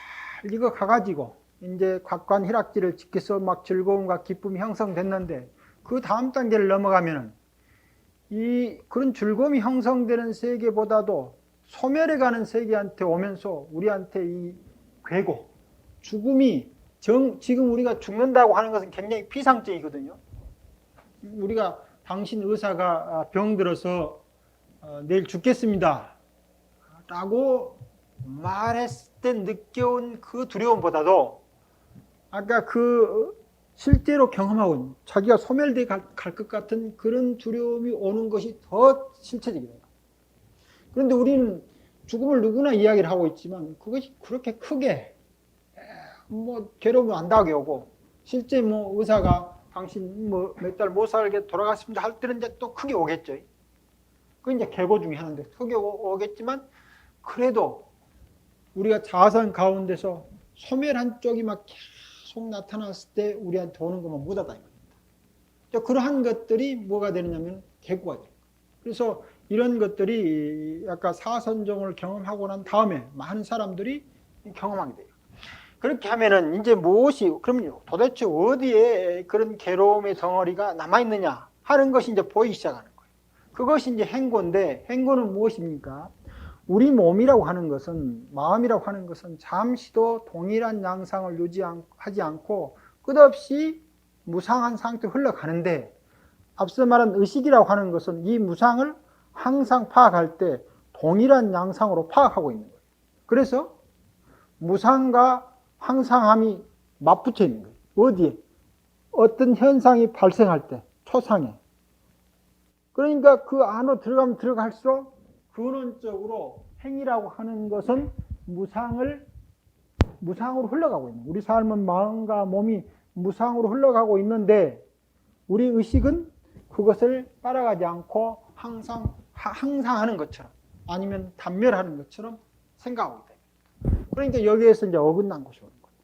익어가가지고 이제 곽관 희락지를 지켜서 막 즐거움과 기쁨이 형성됐는데 그 다음 단계를 넘어가면은 그런 즐거움이 형성되는 세계보다도 소멸해 가는 세계한테 오면서 우리한테 이 괴고, 죽음이 지금 우리가 죽는다고 하는 것은 굉장히 피상적이거든요. 우리가 당신 의사가 병들어서 내일 죽겠습니다 라고 말했을 때 느껴온 그 두려움보다도 아까 그 실제로 경험하고 자기가 소멸돼 갈 것 같은 그런 두려움이 오는 것이 더 실체적이에요. 그런데 우리는 죽음을 누구나 이야기를 하고 있지만 그것이 그렇게 크게 뭐 괴로움을 안 당하게 오고 실제 뭐 의사가 당신 뭐 몇 달 못 살게 돌아갔습니다 할 때는 이제 또 크게 오겠죠. 그게 이제 계고 중에 하나인데 크게 오겠지만 그래도 우리가 자선 가운데서 소멸한 쪽이 막 계속 나타났을 때 우리한테 오는 것만 못하다. 그러한 것들이 뭐가 되느냐면 계고가 돼요. 그래서 이런 것들이 아까 사선종을 경험하고 난 다음에 많은 사람들이 경험하게 돼요. 그렇게 하면은 이제 무엇이, 그럼 도대체 어디에 그런 괴로움의 덩어리가 남아있느냐 하는 것이 이제 보이기 시작하는 거예요. 그것이 이제 행고인데, 행고는 무엇입니까? 우리 몸이라고 하는 것은, 마음이라고 하는 것은 잠시도 동일한 양상을 유지하지 않고 끝없이 무상한 상태로 흘러가는데, 앞서 말한 의식이라고 하는 것은 이 무상을 항상 파악할 때 동일한 양상으로 파악하고 있는 거예요. 그래서 무상과 항상함이 맞붙어 있는 거예요. 어디에? 어떤 현상이 발생할 때, 초상에. 그러니까 그 안으로 들어가면 들어갈수록 근원적으로 행이라고 하는 것은 무상으로 흘러가고 있는 거예요. 우리 삶은 마음과 몸이 무상으로 흘러가고 있는데 우리 의식은 그것을 따라가지 않고 항상 하는 것처럼 아니면 단멸하는 것처럼 생각하고 있다. 그러니까 여기에서 이제 어긋난 것이 오는 거예요.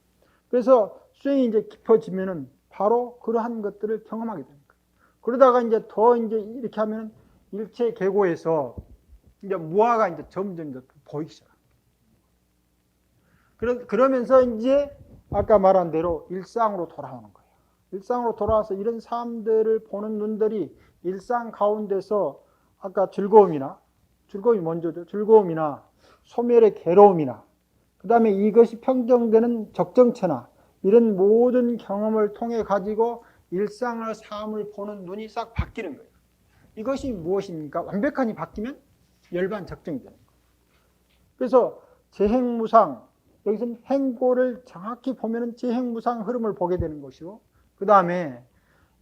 그래서 수행이 이제 깊어지면은 바로 그러한 것들을 경험하게 되는 거예요. 그러다가 이제 더 이제 이렇게 하면 일체 계고에서 이제 무아가 이제 점점 이제 보이기 시작합니다. 그러면서 이제 아까 말한 대로 일상으로 돌아오는 거예요. 일상으로 돌아와서 이런 사람들을 보는 눈들이 일상 가운데서 아까 즐거움이 먼저죠. 즐거움이나 소멸의 괴로움이나 그 다음에 이것이 평정되는 적정체나 이런 모든 경험을 통해 가지고 일상의 삶을 보는 눈이 싹 바뀌는 거예요. 이것이 무엇입니까? 완벽하게 바뀌면 열반적정이 되는 거예요. 그래서 재행무상, 여기서는 행고를 정확히 보면 재행무상 흐름을 보게 되는 것이고, 그 다음에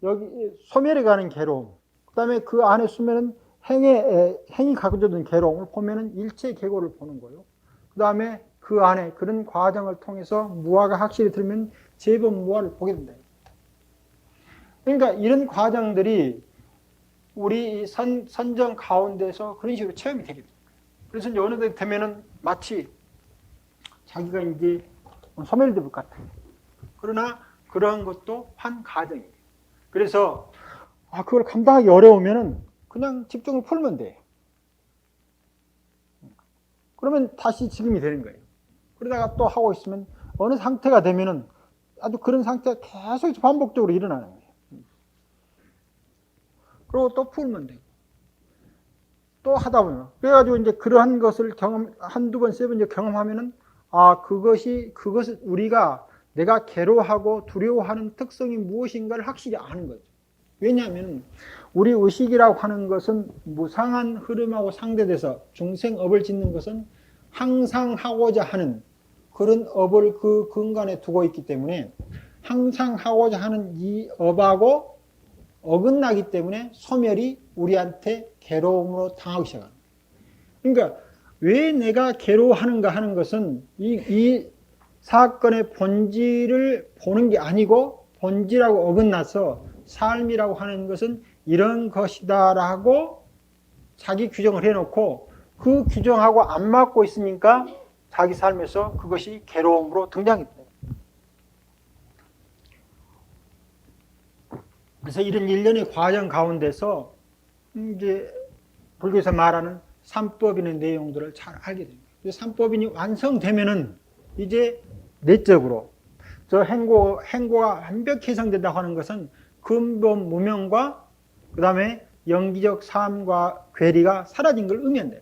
여기 소멸에 가는 괴로움, 그 다음에 그 안에 수면은 행이 가져오는 괴로움을 보면은 일체 계고를 보는 거예요. 그 다음에 그 안에 그런 과정을 통해서 무아가 확실히 들면 재범무아를 보게 된다. 그러니까 이런 과정들이 우리 선정 가운데서 그런 식으로 체험이 되게 됩니다. 그래서 이제 어느 때 되면은 마치 자기가 이제 소멸될 것 같아요. 그러나 그러한 것도 한 과정이에요. 그래서 그걸 감당하기 어려우면은 그냥 집중을 풀면 돼요. 그러면 다시 지금이 되는 거예요. 그러다가 또 하고 있으면 어느 상태가 되면은 아주 그런 상태가 계속 반복적으로 일어나는 거예요. 그리고 또 풀면 되고. 또 하다 보면. 그래가지고 이제 그러한 것을 한두 번, 세 번 경험하면은 그것을 내가 괴로워하고 두려워하는 특성이 무엇인가를 확실히 아는 거죠. 왜냐하면 우리 의식이라고 하는 것은 무상한 흐름하고 상대돼서 중생업을 짓는 것은 항상 하고자 하는 그런 업을 그 근간에 두고 있기 때문에 항상 하고자 하는 이 업하고 어긋나기 때문에 소멸이 우리한테 괴로움으로 당하기 시작합니다. 그러니까 왜 내가 괴로워하는가 하는 것은 이 사건의 본질을 보는 게 아니고 본질하고 어긋나서 삶이라고 하는 것은 이런 것이다라고 자기 규정을 해놓고 그 규정하고 안 맞고 있으니까 자기 삶에서 그것이 괴로움으로 등장합니다. 그래서 이런 일련의 과정 가운데서 이제 불교에서 말하는 삼법인의 내용들을 잘 알게 됩니다. 삼법인이 완성되면은 이제 내적으로 저 행고가 완벽히 형성된다고 하는 것은 근본 무명과 그 다음에 영기적 삶과 괴리가 사라진 걸 의미한다.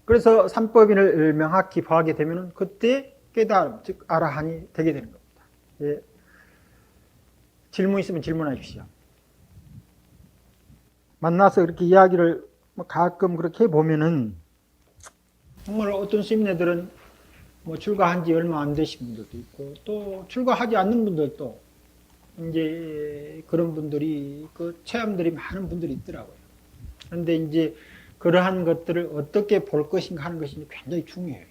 그래서 삼법인을 명확히 봐하게 되면 그때 깨달음, 즉 아라한이 되게 되는 겁니다. 예. 질문 있으면 질문하십시오. 만나서 그렇게 이야기를 가끔 그렇게 해보면은 정말 어떤 스님네들은 출가한 지 얼마 안 되신 분들도 있고 또 출가하지 않는 분들도 이제 그런 분들이 그 체험들이 많은 분들이 있더라고요. 그런데 이제 그러한 것들을 어떻게 볼 것인가 하는 것이 굉장히 중요해요.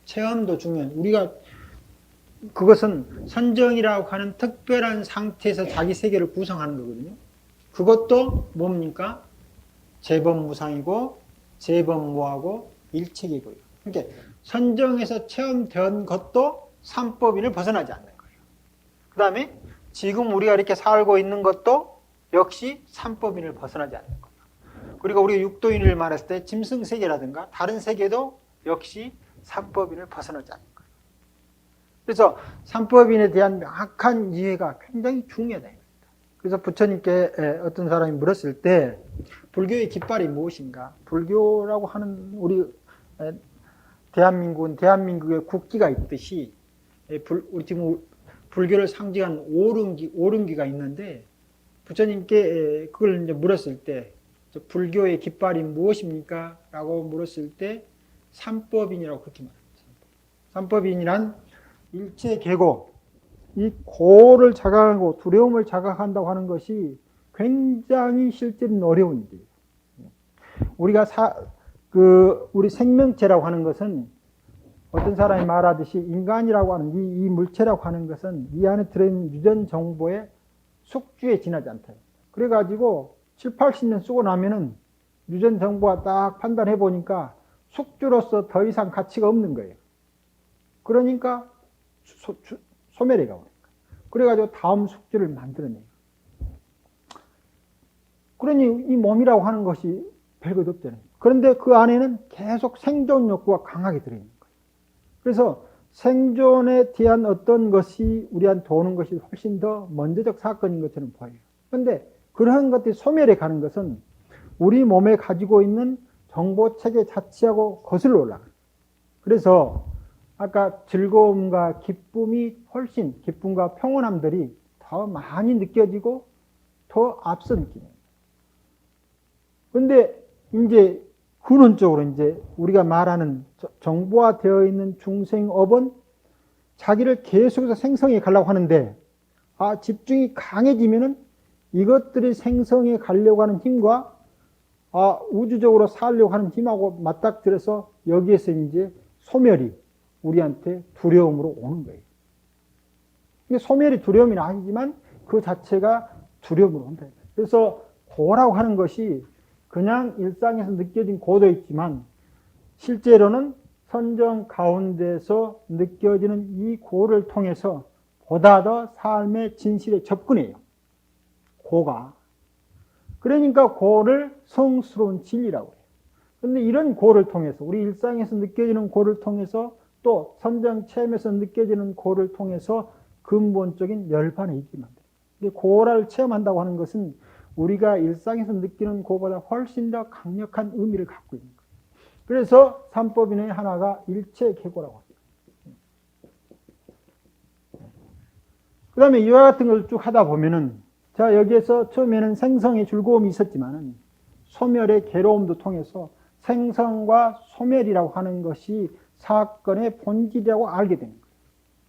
체험도 중요해요. 우리가 그것은 선정이라고 하는 특별한 상태에서 자기 세계를 구성하는 거거든요. 그것도 뭡니까? 재범무상이고 재범무하고 일체계고요. 그러니까 선정에서 체험된 것도 삼법인을 벗어나지 않는 거예요. 그 다음에 지금 우리가 이렇게 살고 있는 것도 역시 삼법인을 벗어나지 않는 거예요. 그리고 우리가 육도인을 말했을 때 짐승세계라든가 다른 세계도 역시 삼법인을 벗어나지 않는 거예요. 그래서 삼법인에 대한 명확한 이해가 굉장히 중요하다. 그래서 부처님께 어떤 사람이 물었을 때 불교의 깃발이 무엇인가? 불교라고 하는 우리 대한민국은 대한민국의 국기가 있듯이 우리 지금 불교를 상징하는 오름기가 있는데 부처님께 그걸 이제 물었을 때 불교의 깃발이 무엇입니까? 라고 물었을 때 삼법인이라고 그렇게 말합니다. 삼법인이란 일체계고 이 고를 자각하고 두려움을 자각한다고 하는 것이 굉장히 실제는 어려운 일이에요. 우리가 우리 생명체라고 하는 것은 어떤 사람이 말하듯이 인간이라고 하는 이 물체라고 하는 것은 이 안에 들어있는 유전 정보의 숙주에 지나지 않다. 그래가지고 7, 80년 쓰고 나면은 유전 정보가 딱 판단해 보니까 숙주로서 더 이상 가치가 없는 거예요. 그러니까 소멸해 가고. 그래가지고 다음 숙주를 만들어내요. 그러니 이 몸이라고 하는 것이 별것 없잖아요. 그런데 그 안에는 계속 생존 욕구가 강하게 들어있는 거예요. 그래서 생존에 대한 어떤 것이 우리한테 오는 것이 훨씬 더 먼저적 사건인 것처럼 보여요. 그런데 그러한 것들이 소멸해 가는 것은 우리 몸에 가지고 있는 정보체계 자체하고 거슬러 올라가요. 그래서 아까 즐거움과 기쁨이 훨씬 기쁨과 평온함들이 더 많이 느껴지고 더 앞서 느낍니다. 그런데 이제 근원적으로 이제 우리가 말하는 정보화되어 있는 중생업은 자기를 계속해서 생성해 가려고 하는데 집중이 강해지면은 이것들이 생성해 가려고 하는 힘과 우주적으로 살려고 하는 힘하고 맞닥뜨려서 여기에서 이제 소멸이 우리한테 두려움으로 오는 거예요. 소멸이 두려움이 아니지만 그 자체가 두려움으로 온다. 그래서 고라고 하는 것이 그냥 일상에서 느껴진 고도 있지만 실제로는 선정 가운데서 느껴지는 이 고를 통해서 보다 더 삶의 진실에 접근해요. 고가. 그러니까 고를 성스러운 진리라고 해요. 그런데 이런 고를 통해서 우리 일상에서 느껴지는 고를 통해서 또 선정 체험에서 느껴지는 고를 통해서 근본적인 열반에 있기만 돼요. 고를 체험한다고 하는 것은 우리가 일상에서 느끼는 고보다 훨씬 더 강력한 의미를 갖고 있는 거예요. 그래서 삼법인의 하나가 일체계고라고 합니다. 그 다음에 이와 같은 걸 쭉 하다 보면은 자 여기에서 처음에는 생성의 즐거움이 있었지만은 소멸의 괴로움도 통해서 생성과 소멸이라고 하는 것이 사건의 본질이라고 알게 되는 거예요.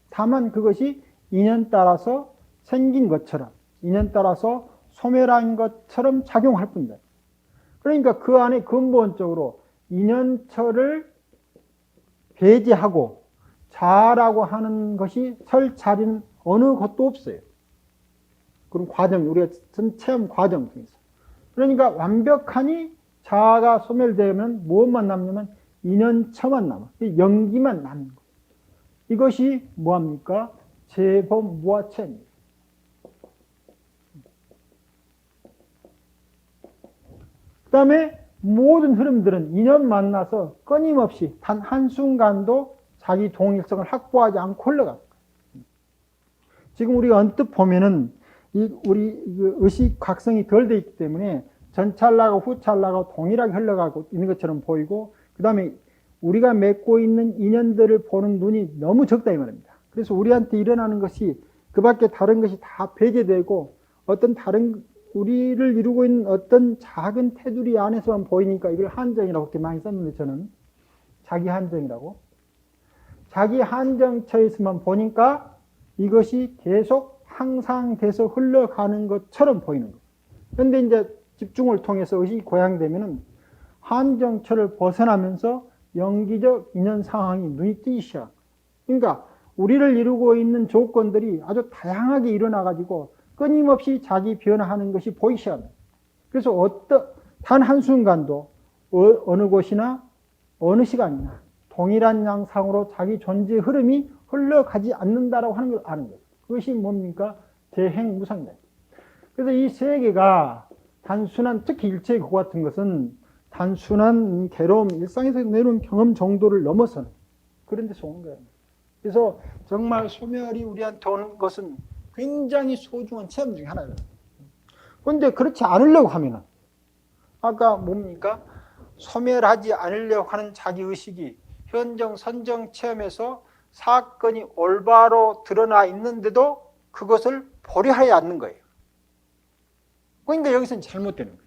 다만 그것이 인연 따라서 생긴 것처럼 인연 따라서 소멸한 것처럼 작용할 뿐이다. 그러니까 그 안에 근본적으로 인연처를 배제하고 자라고 하는 것이 설 자리는 어느 것도 없어요. 그런 과정, 우리가 체험 과정 중에서. 그러니까 완벽하니 자아가 소멸되면 무엇만 남냐면 인연처만 남아. 연기만 남는 거예요. 이것이 뭐합니까? 재범 무아체입니다. 그 다음에 모든 흐름들은 인연 만나서 끊임없이 단 한순간도 자기 동일성을 확보하지 않고 흘러갑니다. 지금 우리가 언뜻 보면은 우리 의식 각성이 덜 돼 있기 때문에 전찰나고 후찰나고 동일하게 흘러가고 있는 것처럼 보이고 그 다음에 우리가 맺고 있는 인연들을 보는 눈이 너무 적다 이 말입니다. 그래서 우리한테 일어나는 것이 그 밖에 다른 것이 다 배제되고 어떤 다른 우리를 이루고 있는 어떤 작은 테두리 안에서만 보이니까 이걸 한정이라고 그렇게 많이 썼는데 저는 자기 한정이라고 자기 한정처에서만 보니까 이것이 계속 항상 돼서 흘러가는 것처럼 보이는 거예요. 그런데 이제 집중을 통해서 의식이 고양되면은 한정처를 벗어나면서 연기적 인연 상황이 눈이 띄기 시작. 그러니까 우리를 이루고 있는 조건들이 아주 다양하게 일어나가지고 끊임없이 자기 변화하는 것이 보이기 시작합니다. 그래서 단 한순간도 어느 곳이나 어느 시간이나 동일한 양상으로 자기 존재의 흐름이 흘러가지 않는다라고 하는 걸 아는 거예요. 그것이 뭡니까? 대행무상이다. 그래서 이 세 개가 단순한, 특히 일체의 고 같은 것은 단순한 괴로움, 일상에서 내려온 경험 정도를 넘어서는 그런 데서 온 거예요. 그래서 정말 소멸이 우리한테 오는 것은 굉장히 소중한 체험 중에 하나예요. 그런데 그렇지 않으려고 하면은, 아까 뭡니까? 소멸하지 않으려고 하는 자기의식이 현정, 선정 체험에서 사건이 올바로 드러나 있는데도 그것을 보려 하지 않는 거예요. 그러니까 여기서는 잘못되는 거예요.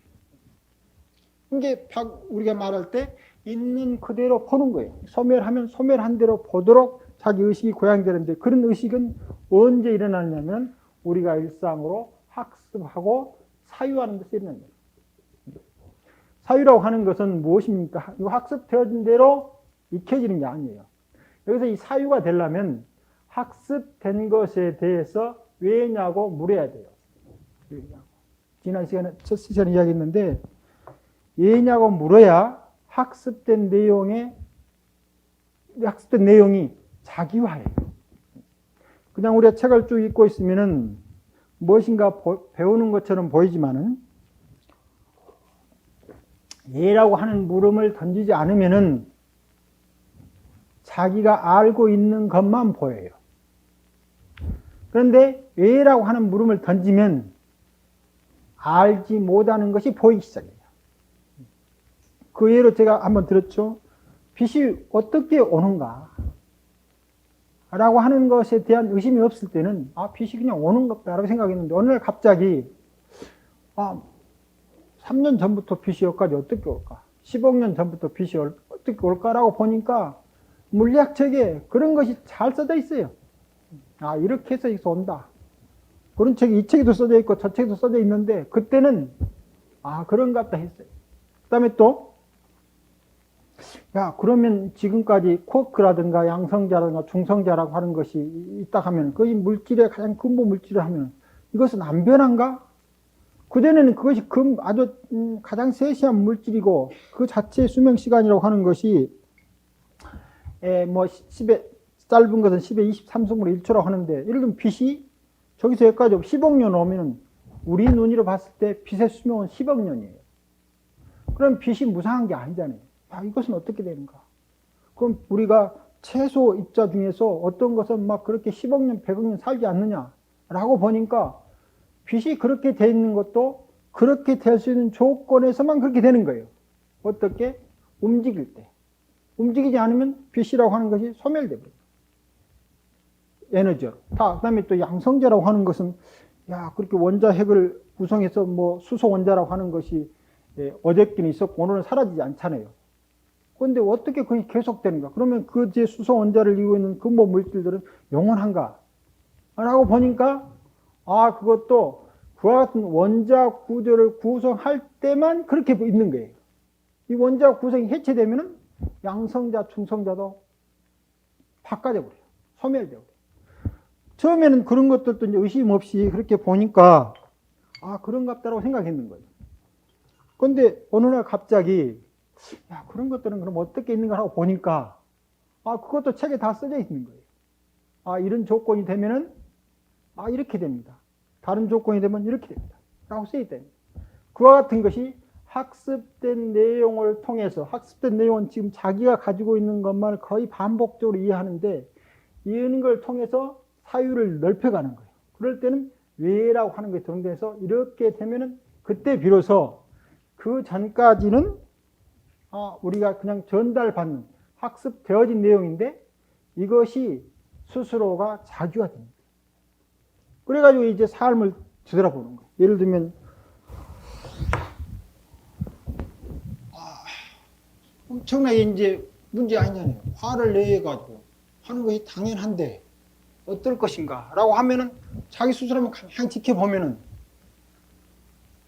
이게 우리가 말할 때 있는 그대로 보는 거예요. 소멸하면 소멸한 대로 보도록 자기의식이 고양되는데, 그런 의식은 언제 일어나냐면 우리가 일상으로 학습하고 사유하는 데서 일어나는 거예요. 사유라고 하는 것은 무엇입니까? 이 학습되어진 대로 익혀지는 게 아니에요. 여기서 이 사유가 되려면 학습된 것에 대해서 왜냐고 물어야 돼요. 지난 시간에, 첫 시간에 이야기했는데, 왜냐고 물어야 학습된 내용이 자기화해요. 그냥 우리가 책을 쭉 읽고 있으면은 무엇인가 배우는 것처럼 보이지만은, 예라고 하는 물음을 던지지 않으면은 자기가 알고 있는 것만 보여요. 그런데 왜라고 하는 물음을 던지면 알지 못하는 것이 보이기 시작해요. 그 예로 제가 한번 들었죠. 빛이 어떻게 오는가 라고 하는 것에 대한 의심이 없을 때는 빛이 그냥 오는 것다라고 생각했는데, 어느 날 갑자기 3년 전부터 빛이 여기까지 어떻게 올까? 10억 년 전부터 빛이 어떻게 올까라고 보니까 물리학책에 그런 것이 잘 써져 있어요. 이렇게 해서 여기서 온다. 그런 책이 이 책에도 써져 있고 저 책에도 써져 있는데, 그때는 그런가 보다 했어요. 그 다음에 또 그러면 지금까지 쿼크라든가 양성자라든가 중성자라고 하는 것이 있다 하면, 그 물질의 가장 근본 물질을 하면 이것은 안 변한가? 그전에는 그것이 아주 가장 세시한 물질이고 그 자체의 수명 시간이라고 하는 것이 10에 짧은 것은 10의 23승분의 1초라고 하는데, 예를 들면 빛이 저기서 여기까지 10억 년 오면은 우리 눈으로 봤을 때 빛의 수명은 10억 년이에요. 그럼 빛이 무상한 게 아니잖아요. 이것은 어떻게 되는가? 그럼 우리가 채소 입자 중에서 어떤 것은 막 그렇게 10억 년, 100억 년 살지 않느냐라고 보니까, 빛이 그렇게 돼 있는 것도 그렇게 될 수 있는 조건에서만 그렇게 되는 거예요. 어떻게? 움직일 때. 움직이지 않으면 빛이라고 하는 것이 소멸돼 버려요. 에너지로. 그 다음에 또 양성자라고 하는 것은, 그렇게 원자핵을 구성해서 수소 원자라고 하는 것이 어저께는 있었고 오늘은 사라지지 않잖아요. 그런데 어떻게 그게 계속되는가? 그러면 그 제 수소 원자를 이루고 있는 근본 물질들은 영원한가? 라고 보니까, 그것도 그와 같은 원자 구조를 구성할 때만 그렇게 있는 거예요. 이 원자 구성이 해체되면은 양성자, 중성자도 바꿔져 버려요. 소멸되어 버려요. 처음에는 그런 것들도 이제 의심 없이 그렇게 보니까, 그런갑다라고 생각했는 거예요. 그런데 어느 날 갑자기, 그런 것들은 그럼 어떻게 있는가 하고 보니까, 그것도 책에 다 써져 있는 거예요. 이런 조건이 되면은, 이렇게 됩니다. 다른 조건이 되면 이렇게 됩니다. 라고 써있다. 그와 같은 것이 학습된 내용을 통해서, 학습된 내용은 지금 자기가 가지고 있는 것만 거의 반복적으로 이해하는데, 이해하는 걸 통해서 사유를 넓혀가는 거예요. 그럴 때는 왜라고 하는 것이 동대해서 이렇게 되면은 그때 비로소 그 전까지는 우리가 그냥 전달받는 학습되어진 내용인데 이것이 스스로가 자기화됩니다. 그래가지고 이제 삶을 뒤돌아보는 거예요. 예를 들면 엄청나게 이제 문제 아니잖아요. 화를 내가지고 하는 것이 당연한데 어떨 것인가 라고 하면은 자기 스스로만 가만히 지켜보면은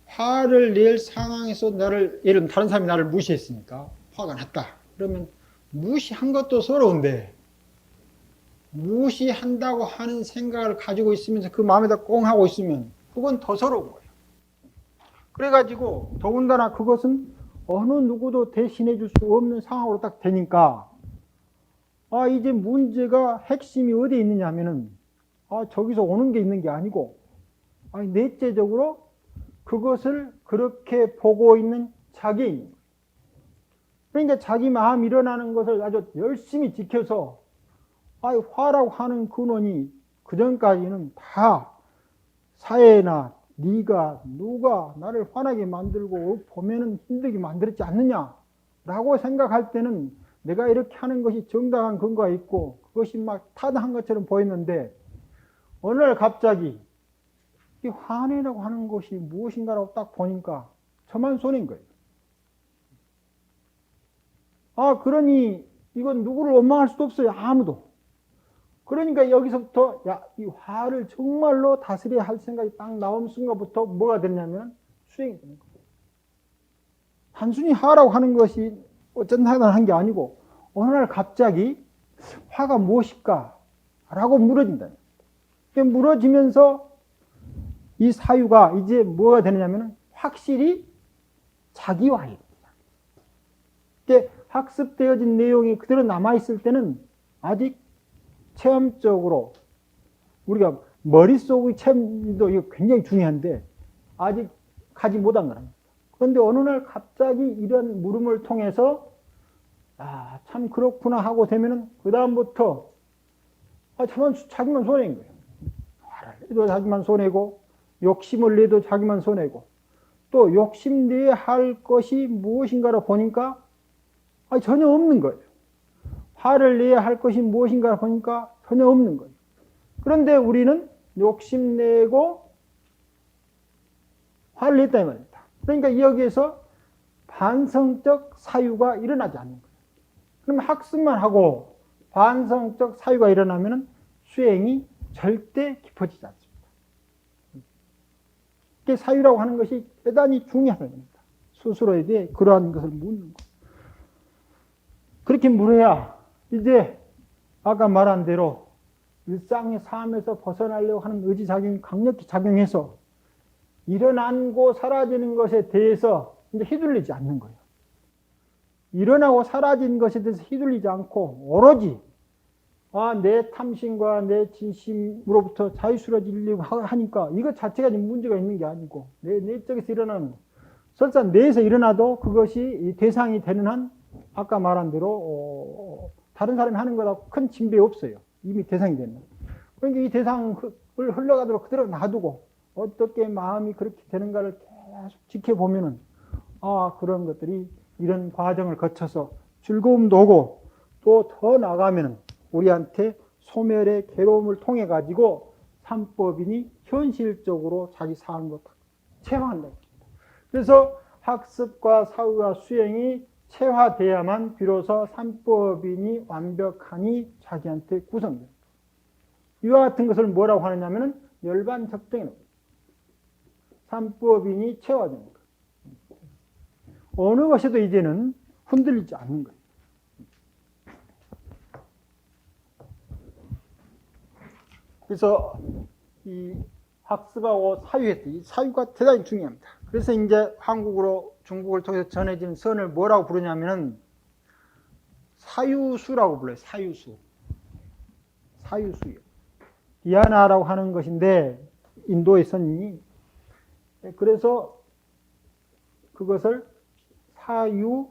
화를 낼 상황에서 예를 들면 다른 사람이 나를 무시했으니까 화가 났다. 그러면 무시한 것도 서러운데 무시한다고 하는 생각을 가지고 있으면서 그 마음에다 꽁 하고 있으면 그건 더 서러운 거예요. 그래가지고 더군다나 그것은 어느 누구도 대신해 줄 수 없는 상황으로 딱 되니까 이제 문제가 핵심이 어디에 있느냐 하면은 저기서 오는 게 있는 게 아니고 아니, 넷째적으로 그것을 그렇게 보고 있는 자기인. 그러니까 자기 마음 일어나는 것을 아주 열심히 지켜서, 아니, 화라고 하는 근원이 그전까지는 다 사회나 네가 누가 나를 화나게 만들고 보면은 힘들게 만들었지 않느냐라고 생각할 때는 내가 이렇게 하는 것이 정당한 근거가 있고 그것이 막 타당한 것처럼 보였는데, 어느 날 갑자기 이 화내라고 하는 것이 무엇인가라고 딱 보니까 저만 손해인 거예요. 아, 그러니 이건 누구를 원망할 수도 없어요. 아무도. 그러니까 여기서부터 이 화를 정말로 다스려야 할 생각이 딱 나온 순간부터 뭐가 됐냐면 수행이 되는 거예요. 단순히 화라고 하는 것이 어쩐다는 게 아니고 어느 날 갑자기 화가 무엇일까? 라고 물어진다. 물어지면서 이 사유가 이제 뭐가 되느냐면 확실히 자기화예요. 학습되어진 내용이 그대로 남아있을 때는 아직 체험적으로 우리가 머릿속의 체험도 이거 굉장히 중요한데 아직 가지 못한 거랍니다. 그런데 어느 날 갑자기 이런 물음을 통해서 아, 참 그렇구나 하고 되면은 그 다음부터 자기만 손해인 거예요. 화를 내도 자기만 손해고 욕심을 내도 자기만 손해고 또 욕심내야 할 것이 무엇인가를 보니까 전혀 없는 거예요. 화를 내야 할 것이 무엇인가 보니까 전혀 없는 거예요. 그런데 우리는 욕심내고 화를 냈다 이 말입니다. 그러니까 여기에서 반성적 사유가 일어나지 않는 거예요. 그럼 학습만 하고 반성적 사유가 일어나면 수행이 절대 깊어지지 않습니다. 이게 사유라고 하는 것이 대단히 중요한 겁니다. 스스로에게 그러한 것을 묻는 거예요. 그렇게 물어야 이제 아까 말한 대로 일상의 삶에서 벗어나려고 하는 의지작용이 강력히 작용해서 일어나고 사라지는 것에 대해서 이제 휘둘리지 않는 거예요. 일어나고 사라진 것에 대해서 휘둘리지 않고 오로지 내 탐심과 내 진심으로부터 자유스러워지려고 하니까 이것 자체가 문제가 있는 게 아니고 내 내적에서 일어나는 설사 내에서 일어나도 그것이 대상이 되는 한 아까 말한 대로 다른 사람이 하는 거다 큰 진배 없어요. 이미 대상이 되는. 그러니까 이 대상을 흘러가도록 그대로 놔두고 어떻게 마음이 그렇게 되는가를 계속 지켜보면은 그런 것들이 이런 과정을 거쳐서 즐거움도 오고 또 더 나가면은 우리한테 소멸의 괴로움을 통해 가지고 삼법인이 현실적으로 자기 삶으로 체화한다. 그래서 학습과 사후와 수행이 체화돼야만 비로소 삼법인이 완벽하니 자기한테 구성됩니다. 이와 같은 것을 뭐라고 하느냐면 열반적정이라고 합니다. 삼법인이 체화되는 거예요. 어느 것에도 이제는 흔들리지 않는 거예요. 그래서 이 학습하고 사유했을 이 사유가 대단히 중요합니다. 그래서 이제 한국으로 중국을 통해서 전해진 선을 뭐라고 부르냐면은 사유수라고 불러요. 사유수. 사유수요. 디아나라고 하는 것인데 인도의 선이 그래서 그것을 사유수요.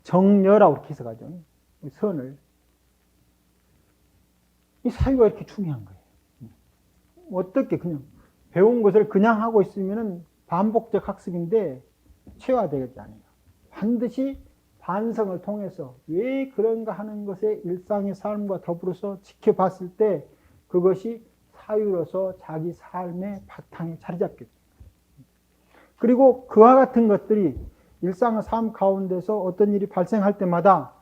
정려라고 이렇게 해석하죠. 선을. 이 사유가 이렇게 중요한 거예요. 어떻게 그냥 배운 것을 그냥 하고 있으면 반복적 학습인데 체화되지 않아요. 반드시 반성을 통해서 왜 그런가 하는 것에 일상의 삶과 더불어서 지켜봤을 때 그것이 사유로서 자기 삶의 바탕에 자리 잡게 됩니다. 그리고 그와 같은 것들이 일상의 삶 가운데서 어떤 일이 발생할 때마다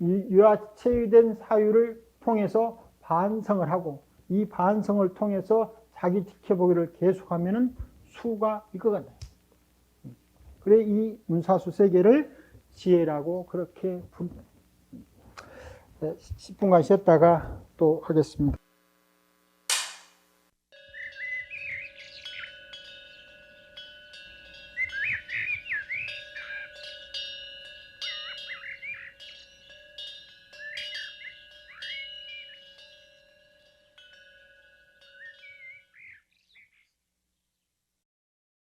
이와 체유된 사유를 통해서 반성을 하고 이 반성을 통해서 자기 지켜보기를 계속하면은 수가 이거간다. 그래 이 문사수 세계를 지혜라고 그렇게 부릅니다. 10분간 쉬었다가 또 하겠습니다.